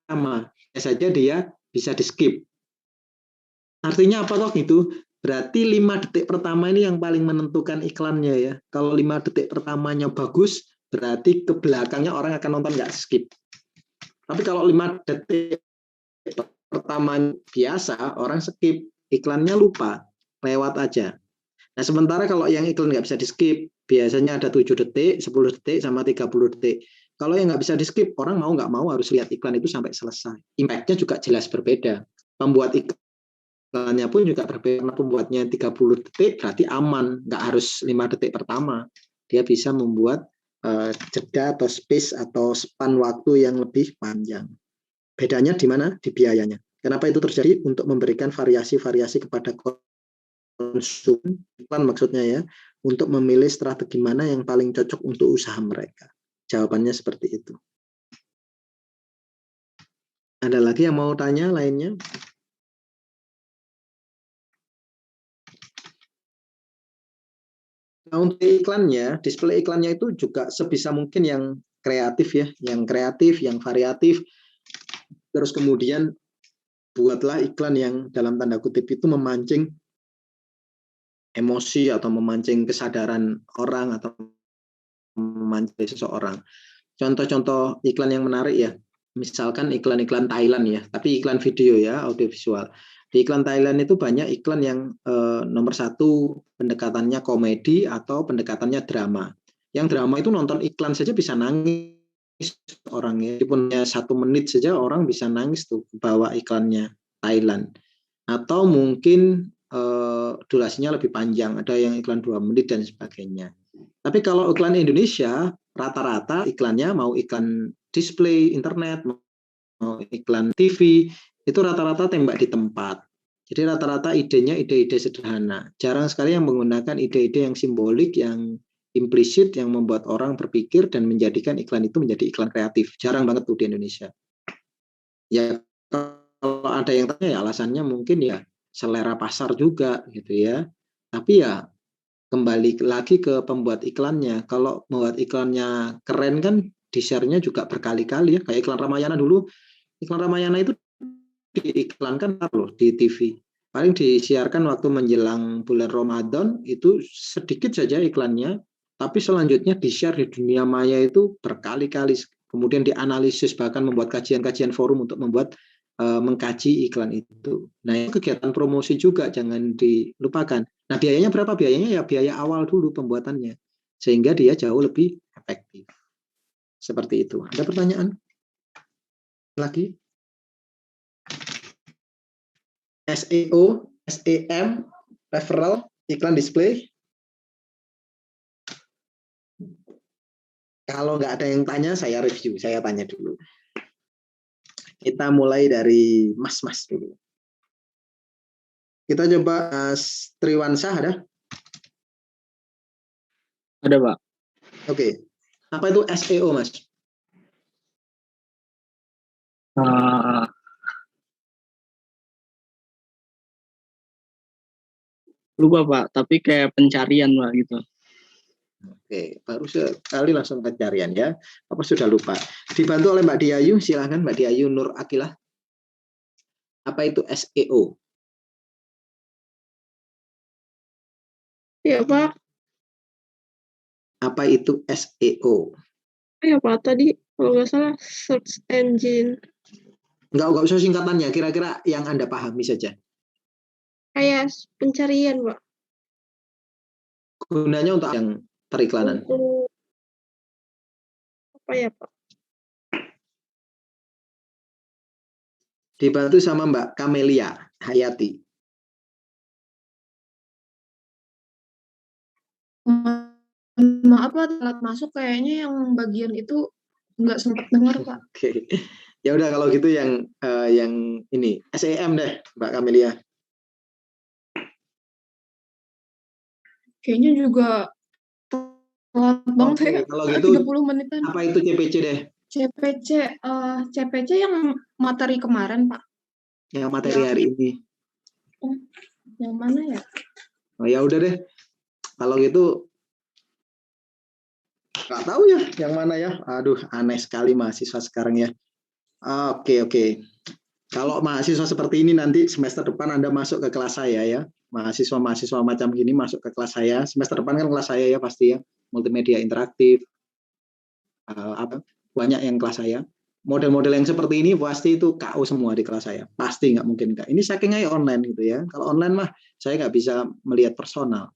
sama. Saja dia bisa di skip. Artinya apa toh gitu? Berarti 5 detik pertama ini yang paling menentukan iklannya ya. Kalau 5 detik pertamanya bagus, berarti ke belakangnya orang akan nonton nggak skip. Tapi kalau 5 detik pertama biasa, orang skip, iklannya lupa, lewat aja. Nah, sementara kalau yang iklan nggak bisa di skip, biasanya ada 7 detik, 10 detik, sama 30 detik. Kalau yang nggak bisa di skip, orang mau nggak mau harus lihat iklan itu sampai selesai. Impact-nya juga jelas berbeda. Pembuat iklannya pun juga berbeda. Karena pembuatnya 30 detik, berarti aman. Nggak harus 5 detik pertama. Dia bisa membuat jeda atau space atau span waktu yang lebih panjang. Bedanya di mana? Di biayanya. Kenapa itu terjadi? Untuk memberikan variasi-variasi kepada konsumen, iklan maksudnya ya, untuk memilih strategi mana yang paling cocok untuk usaha mereka. Jawabannya seperti itu. Ada lagi yang mau tanya lainnya? Nah, untuk iklannya, display iklannya itu juga sebisa mungkin yang kreatif ya, yang variatif. Terus kemudian buatlah iklan yang dalam tanda kutip itu memancing emosi atau memancing kesadaran orang atau memancing seseorang. Contoh-contoh iklan yang menarik ya, misalkan iklan-iklan Thailand ya, tapi iklan video ya, audiovisual. Di iklan Thailand itu banyak iklan yang nomor 1 pendekatannya komedi atau pendekatannya drama. Yang drama itu nonton iklan saja bisa nangis orangnya. Punya 1 menit saja orang bisa nangis tuh bawa iklannya Thailand. Atau mungkin durasinya lebih panjang, ada yang iklan 2 menit dan sebagainya. Tapi kalau iklan Indonesia, rata-rata iklannya mau iklan display internet, mau iklan TV, itu rata-rata tembak di tempat. Jadi rata-rata idenya ide-ide sederhana. Jarang sekali yang menggunakan ide-ide yang simbolik, yang implisit, yang membuat orang berpikir dan menjadikan iklan itu menjadi iklan kreatif. Jarang banget tuh di Indonesia. Ya kalau ada yang tanya ya alasannya mungkin ya selera pasar juga gitu ya. Tapi ya kembali lagi ke pembuat iklannya. Kalau membuat iklannya keren kan di-share-nya juga berkali-kali ya. Kayak iklan Ramayana dulu. Iklan Ramayana itu diiklankan loh di TV. Paling disiarkan waktu menjelang bulan Ramadan, itu sedikit saja iklannya, tapi selanjutnya di-share di dunia maya itu berkali-kali. Kemudian dianalisis, bahkan membuat kajian-kajian forum untuk membuat mengkaji iklan itu. Nah, itu kegiatan promosi juga, jangan dilupakan. Nah, biayanya berapa? Biayanya ya biaya awal dulu pembuatannya, sehingga dia jauh lebih efektif. Seperti itu. Ada pertanyaan lagi? SEO, SEM, referral, iklan display. Kalau nggak ada yang tanya, saya review, saya tanya dulu. Kita mulai dari Mas dulu. Kita coba Triwansah ada? Ada, Pak. Oke. Apa itu SEO, Mas? Lupa, Pak, tapi kayak pencarian, Pak, gitu. Oke, baru sekali langsung pencarian ya. Apa sudah lupa? Dibantu oleh Mbak Diayu, silahkan Mbak Diayu Nur Akilah. Apa itu SEO? Ya, Pak. Apa itu SEO? Ya, Pak, tadi kalau nggak salah search engine. Nggak usah singkatannya, kira-kira yang Anda pahami saja. Kayak pencarian, Pak. Gunanya untuk yang periklanan. Untuk apa ya, Pak? Dibantu sama Mbak Kamelia Hayati. Maaf Pak, telat masuk kayaknya yang bagian itu nggak sempat dengar Pak. Oke, ya udah kalau gitu yang ini SEM deh Mbak Kamelia. Kayaknya juga telat banget ya. Kalau gitu 30 menitan. Apa itu CPC deh? CPC yang materi kemarin Pak. Yang materi hari ini. Yang mana ya? Oh ya udah deh. Kalau gitu nggak tahu ya yang mana ya. Aduh, aneh sekali mahasiswa sekarang ya. Oke. Kalau mahasiswa seperti ini nanti semester depan Anda masuk ke kelas saya ya. Mahasiswa macam gini masuk ke kelas saya. Semester depan kan kelas saya ya pasti ya. Multimedia interaktif. Banyak yang kelas saya. Model-model yang seperti ini pasti itu KO semua di kelas saya. Pasti nggak mungkin enggak. Ini saking aja online gitu ya. Kalau online mah saya nggak bisa melihat personal.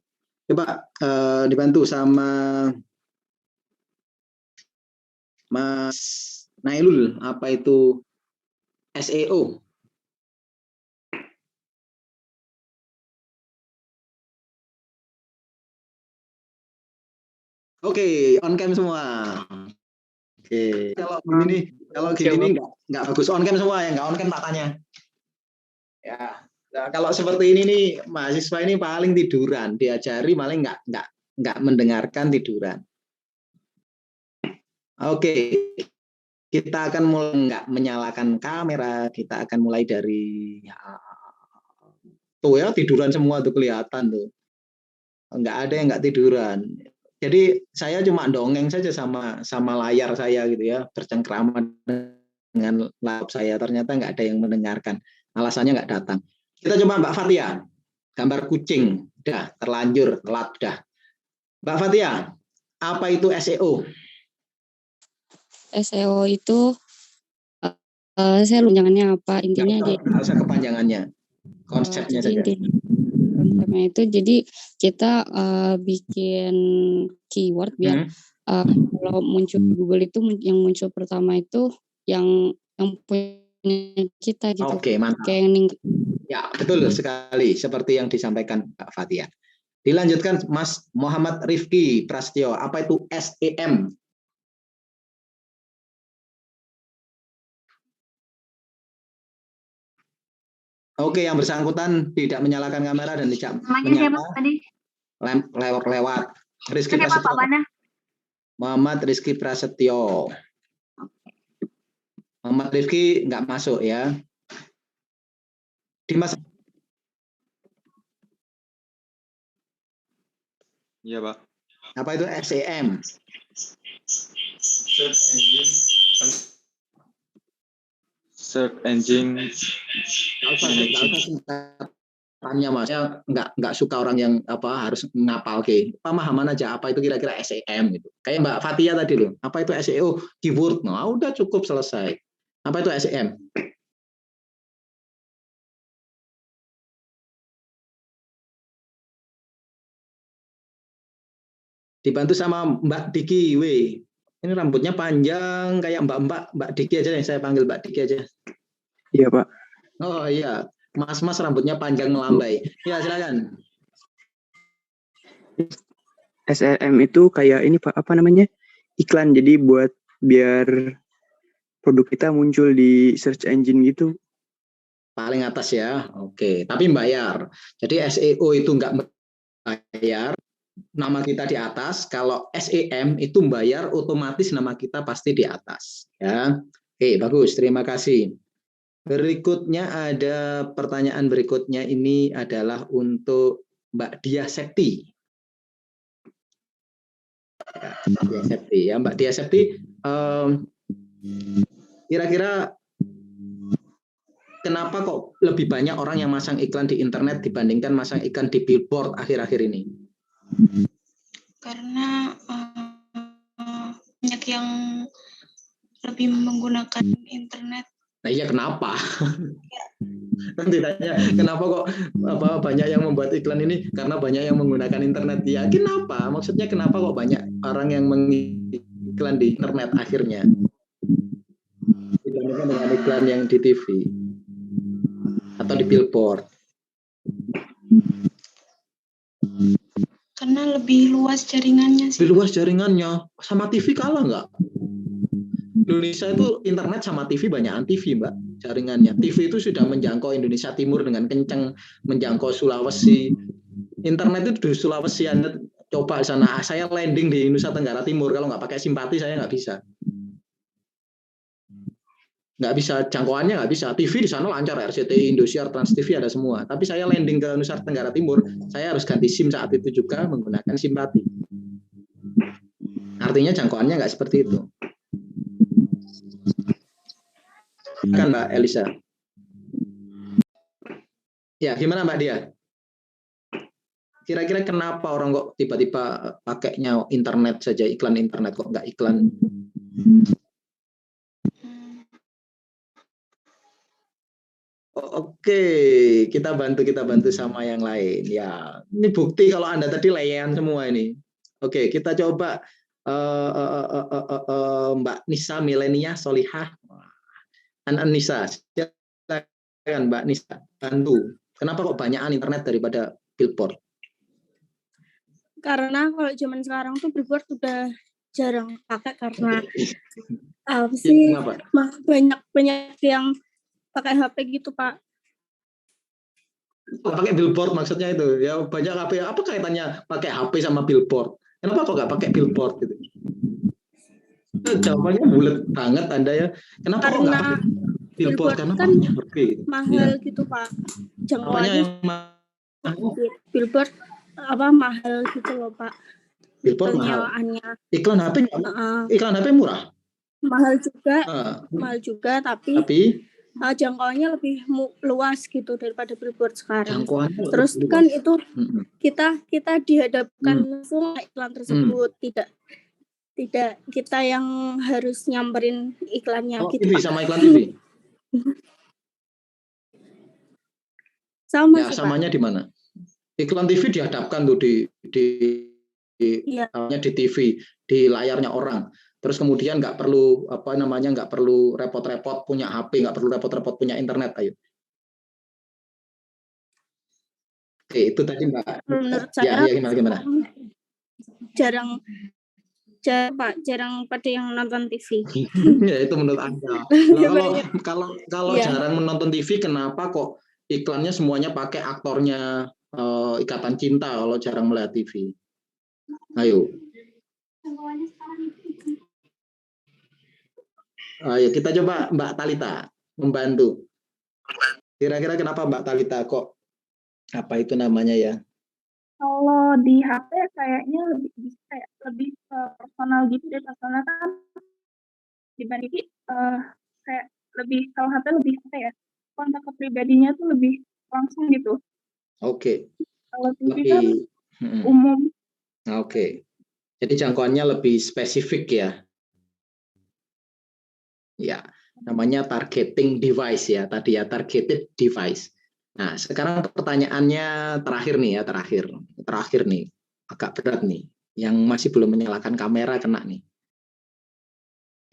Coba dibantu sama Mas Nailul, apa itu SEO? Oke, on cam semua. Oke, kalau gini nggak bagus on cam semua ya, nggak on cam tak tanya. Ya, nah, kalau seperti ini nih mahasiswa ini paling tiduran, diajari malah nggak mendengarkan tiduran. Oke, kita akan mulai nggak menyalakan kamera, kita akan mulai dari tuh ya tiduran semua tuh kelihatan tuh, nggak ada yang nggak tiduran. Jadi saya cuma dongeng saja sama layar saya gitu ya, bercengkrama dengan laptop saya, ternyata nggak ada yang mendengarkan, alasannya nggak datang. Kita coba Mbak Fatia, gambar kucing, udah terlanjur telat udah. Mbak Fatia, apa itu SEO? SEO itu saya lunjangannya apa intinya nggak usah kepanjangannya, konsepnya saja. Konsepnya itu jadi kita bikin keyword biar kalau muncul di Google itu yang muncul pertama itu yang punya kita gitu. Oke, mantap. Kayak ya betul sekali seperti yang disampaikan Mbak Fatia. Dilanjutkan Mas Muhammad Rifki Prasetyo, apa itu SEM? Oke, yang bersangkutan tidak menyalakan kamera dan tidak menyapa. Lewat. Rizky Prasetyo. Muhammad Rizky Prasetyo. Muhammad Rifki nggak masuk ya. Dimas. Iya, Pak. Apa itu SEM? Search engine Tanya Mas, ya nggak suka orang yang harus ngapal ke. Pemahaman aja apa itu kira-kira SEM gitu. Kayak Mbak Fatia tadi loh. Apa itu SEO? Keyword. Nah, udah cukup selesai. Apa itu SEM? Dibantu sama Mbak Diki W. Ini rambutnya panjang kayak Mbak Diki aja nih, saya panggil Mbak Diki aja. Iya, Pak. Oh iya, Mas rambutnya panjang melambai. Ya, silakan. SEM itu kayak ini Pak, apa namanya? Iklan. Jadi biar produk kita muncul di search engine gitu. Paling atas ya. Oke, tapi bayar. Jadi SEO itu nggak bayar, nama kita di atas. Kalau SEM itu bayar, otomatis nama kita pasti di atas. Ya, oke, bagus. Terima kasih. Berikutnya ada pertanyaan berikutnya ini adalah untuk Mbak Dia Septi. Ya, Mbak Dia Septi, kira-kira kenapa kok lebih banyak orang yang masang iklan di internet dibandingkan masang iklan di billboard akhir-akhir ini? Karena banyak yang lebih menggunakan internet. Nah iya, kenapa? Nanti tanya kenapa kok banyak yang membuat iklan ini, karena banyak yang menggunakan internet. Ya kenapa? Maksudnya kenapa kok banyak orang yang mengiklan di internet akhirnya dibandingkan dengan iklan yang di TV atau di billboard? Karena lebih luas jaringannya sih. Lebih luas jaringannya. Sama TV kalah nggak? Indonesia itu internet sama TV banyakan TV, Mbak, jaringannya. TV itu sudah menjangkau Indonesia Timur dengan kencang, menjangkau Sulawesi. Internet itu di Sulawesi, Anda coba sana, saya landing di Nusa Tenggara Timur, kalau nggak pakai simpati saya nggak bisa. Nggak bisa, jangkauannya nggak bisa. TV di sana lancar, RCTI, Indosiar, Trans TV ada semua. Tapi saya landing ke Nusa Tenggara Timur, saya harus ganti SIM saat itu juga menggunakan simpati. Artinya jangkauannya nggak seperti itu. Kan Mbak Elisa. Ya, gimana Mbak Dia? Kira-kira kenapa orang kok tiba-tiba pakainya internet saja, iklan internet, kok nggak iklan? Oke, kita bantu sama yang lain. Ya, ini bukti kalau Anda tadi layan semua ini. Oke, kita coba Mbak Nisa Milenia Solihah. Nisa, silakan Mbak Nisa, bantu. Kenapa kok banyakan internet daripada billboard? Karena kalau zaman sekarang tuh billboard udah jarang pakai karena apa sih? Ya, banyak yang pakai HP gitu, Pak. Pakai billboard maksudnya itu? Ya banyak HP. Apa kaitannya pakai HP sama billboard? Kenapa kok nggak pakai billboard gitu? Jawabannya bulat banget Anda ya. Kenapa kok nggak pakai billboard? Karena kan mahal ya. gitu Pak. Jangkauannya billboard mahal gitu loh Pak. Billboard mahal. Iklan HP murah. Mahal juga tapi jangkauannya lebih luas gitu daripada billboard sekarang. Terus kan itu kita dihadapkan langsung iklan tersebut, tidak kita yang harus nyamperin iklannya gitu. TV sama iklan TV. Sama ya, sih, samanya Pak. di mana? Iklan TV dihadapkan tuh di TV, di layarnya orang. Terus kemudian nggak perlu nggak perlu repot-repot punya HP, nggak perlu repot-repot punya internet. Ayo. Oke, itu tadi Mbak. Menurut saya gimana? jarang pada yang nonton TV. Ya itu menurut Anda. Kalau jarang menonton TV, kenapa kok iklannya semuanya pakai aktornya Ikatan Cinta kalau jarang melihat TV? Ayo. Ya kita coba Mbak Talita membantu. Kira-kira kenapa Mbak Talita kok apa itu namanya ya? Kalau di HP kayaknya lebih personal gitu deh, personal kan dibanding kayak lebih, kalau HP lebih apa ya, kontak ke pribadinya tuh lebih langsung gitu. Oke. Kalau TV kan Lebih umum. Oke. Jadi jangkauannya lebih spesifik ya. Ya, namanya targeting device ya tadi ya, targeted device. Nah, sekarang pertanyaannya terakhir nih ya, terakhir nih, agak berat nih. Yang masih belum menyalakan kamera kena nih.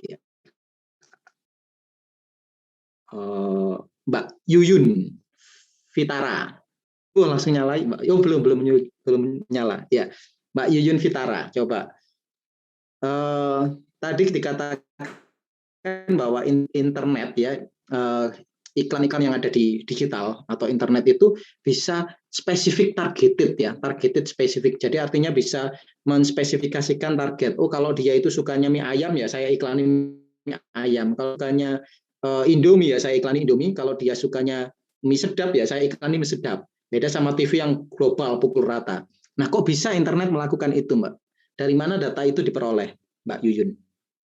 Ya. Mbak Yuyun Vitara. Langsung nyala, Mbak. Belum nyala. Ya, Mbak Yuyun Vitara, coba. Tadi dikatakan bahwa internet ya, iklan-iklan yang ada di digital atau internet itu bisa spesifik targeted ya, targeted spesifik. Jadi artinya bisa menspesifikasikan target. Oh, kalau dia itu sukanya mie ayam ya saya iklanin mie ayam. Kalau sukanya Indomie ya saya iklanin Indomie. Kalau dia sukanya mie sedap ya saya iklanin mie sedap. Beda sama TV yang global pukul rata. Nah, kok bisa internet melakukan itu, Mbak? Dari mana data itu diperoleh, Mbak Yuyun?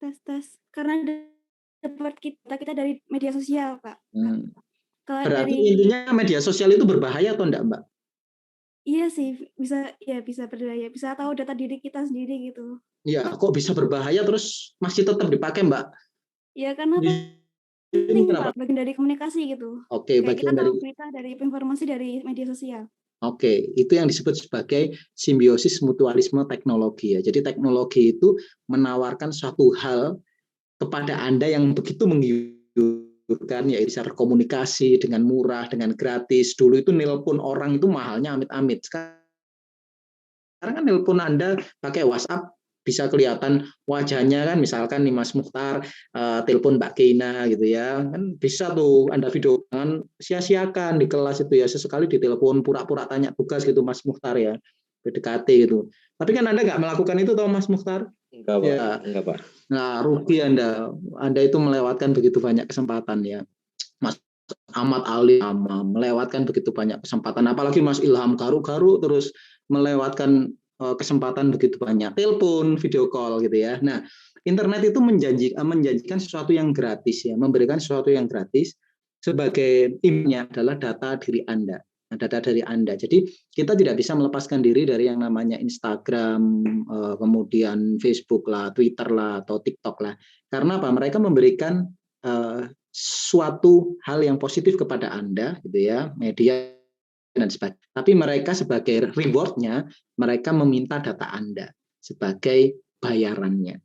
Tes. Karena dapat kita dari media sosial, Kak. Berarti intinya media sosial itu berbahaya atau enggak, Mbak? Iya sih, bisa berbahaya, bisa tahu data diri kita sendiri gitu. Iya, kok bisa berbahaya terus masih tetap dipakai, Mbak? Ya karena penting, Pak, bagian dari komunikasi gitu. Oke, bagian kita dari tahu berita dari informasi dari media sosial. Oke, itu yang disebut sebagai simbiosis mutualisme teknologi ya. Jadi teknologi itu menawarkan suatu hal kepada Anda yang begitu menggiurkan, ya bisa berkomunikasi dengan murah, dengan gratis. Dulu itu nelpon orang itu mahalnya amit-amit. Sekarang kan nelpon Anda pakai WhatsApp, bisa kelihatan wajahnya kan, misalkan nih Mas Mukhtar telepon Mbak Keina gitu ya, kan bisa tuh Anda video, jangan sia-siakan di kelas itu ya, sesekali ditelepon pura-pura tanya tugas gitu Mas Mukhtar ya, PDKT gitu. Tapi kan Anda nggak melakukan itu toh Mas Mukhtar? Enggak, Pak. Ya. Enggak, Pak. Nah, rugi Anda itu melewatkan begitu banyak kesempatan ya. Mas Ahmad Ali melewatkan begitu banyak kesempatan, apalagi Mas Ilham Garu terus melewatkan kesempatan begitu banyak, telepon, video call gitu ya. Nah, internet itu menjanjikan sesuatu yang gratis ya, memberikan sesuatu yang gratis, sebagai intinya adalah data diri Anda. Data dari Anda. Jadi kita tidak bisa melepaskan diri dari yang namanya Instagram, kemudian Facebook lah, Twitter lah, atau TikTok lah. Karena apa? Mereka memberikan suatu hal yang positif kepada Anda, gitu ya, media dan sebagainya. Tapi mereka sebagai rewardnya, mereka meminta data Anda sebagai bayarannya.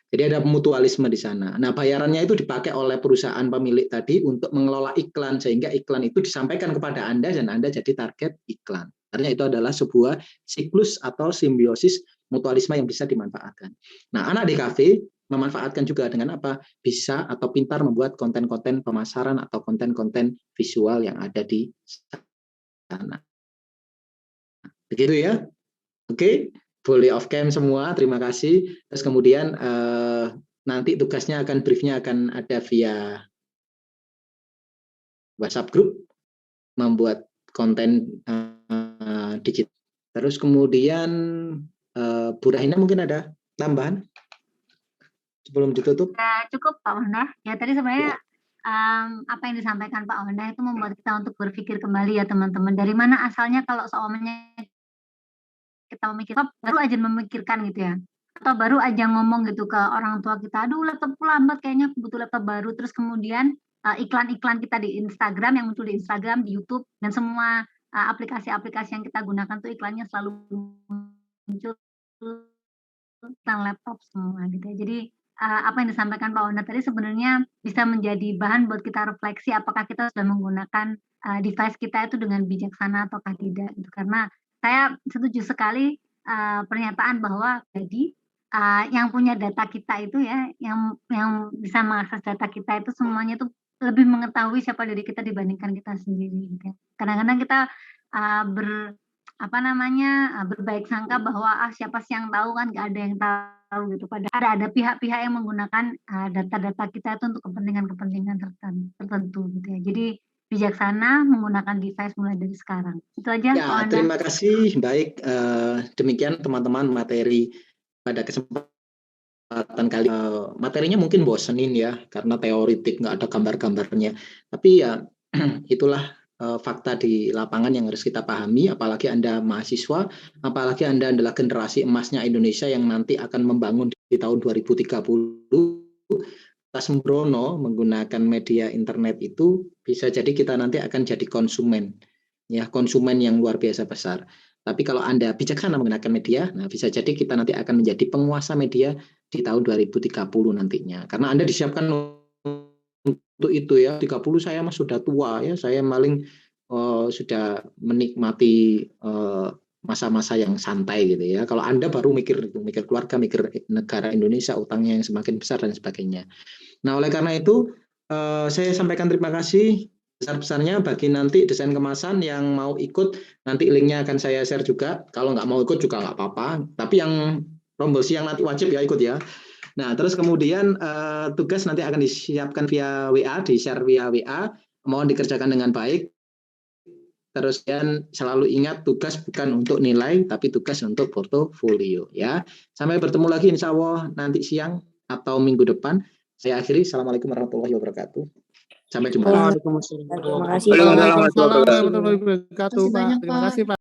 Jadi ada mutualisme di sana. Nah, bayarannya itu dipakai oleh perusahaan pemilik tadi untuk mengelola iklan, sehingga iklan itu disampaikan kepada Anda dan Anda jadi target iklan. Karena itu adalah sebuah siklus atau simbiosis mutualisme yang bisa dimanfaatkan. Nah, anak DKV memanfaatkan juga dengan apa? Bisa atau pintar membuat konten-konten pemasaran atau konten-konten visual yang ada di sana. Begitu ya? Oke, boleh off cam semua, terima kasih. Terus kemudian nanti tugasnya briefnya akan ada via WhatsApp group, membuat konten digital. Terus kemudian Bu Rahina mungkin ada tambahan sebelum ditutup? Cukup Pak Onda. Ya tadi sebenarnya apa yang disampaikan Pak Onda itu membuat kita untuk berpikir kembali ya teman-teman. Dari mana asalnya kalau seumpamanya kita baru aja memikirkan gitu ya, atau baru aja ngomong gitu ke orang tua kita, aduh laptopku lambat kayaknya butuh laptop baru, terus kemudian iklan-iklan kita di Instagram yang muncul di Instagram, di YouTube, dan semua aplikasi-aplikasi yang kita gunakan tuh iklannya selalu muncul tentang laptop semua gitu ya. Jadi apa yang disampaikan Pak Onda tadi sebenarnya bisa menjadi bahan buat kita refleksi apakah kita sudah menggunakan device kita itu dengan bijaksana ataukah tidak gitu. Karena saya setuju sekali pernyataan bahwa jadi yang punya data kita itu ya, yang bisa mengakses data kita itu semuanya itu lebih mengetahui siapa diri kita dibandingkan kita sendiri. Gitu. Kadang-kadang kita berbaik sangka bahwa siapa sih yang tahu, kan nggak ada yang tahu gitu. Padahal ada pihak-pihak yang menggunakan data-data kita itu untuk kepentingan-kepentingan tertentu gitu ya. Jadi bijaksana menggunakan device mulai dari sekarang. Itu aja. Ya, Pak Wanda. terima kasih. Baik, demikian teman-teman materi pada kesempatan kali. Materinya mungkin bosenin ya, karena teoritik nggak ada gambar-gambarnya. Tapi ya itulah fakta di lapangan yang harus kita pahami, apalagi Anda mahasiswa, apalagi Anda adalah generasi emasnya Indonesia yang nanti akan membangun di tahun 2030. Kita sembrono menggunakan media internet itu, bisa jadi kita nanti akan jadi konsumen, ya, konsumen yang luar biasa besar. Tapi kalau Anda bijaksana menggunakan media, nah bisa jadi kita nanti akan menjadi penguasa media di tahun 2030 nantinya. Karena Anda disiapkan untuk itu ya, 30 saya mah sudah tua ya, saya paling sudah menikmati masa-masa yang santai gitu ya. Kalau Anda baru mikir keluarga, mikir negara Indonesia, utangnya yang semakin besar dan sebagainya. Nah, oleh karena itu saya sampaikan terima kasih besar-besarnya bagi nanti desain kemasan yang mau ikut, nanti linknya akan saya share juga. Kalau nggak mau ikut juga nggak apa-apa, tapi yang rombel siang nanti wajib ya ikut ya. Nah, terus kemudian tugas nanti akan disiapkan via WA, di-share via WA, mohon dikerjakan dengan baik. Terus dan selalu ingat, tugas bukan untuk nilai, tapi tugas untuk portofolio ya. Sampai bertemu lagi insya Allah nanti siang atau minggu depan. Saya akhiri. Assalamualaikum warahmatullahi wabarakatuh. Sampai jumpa. Terima kasih Pak. Waalaikumsalam warahmatullahi wabarakatuh, Pak. Terima kasih, Pak.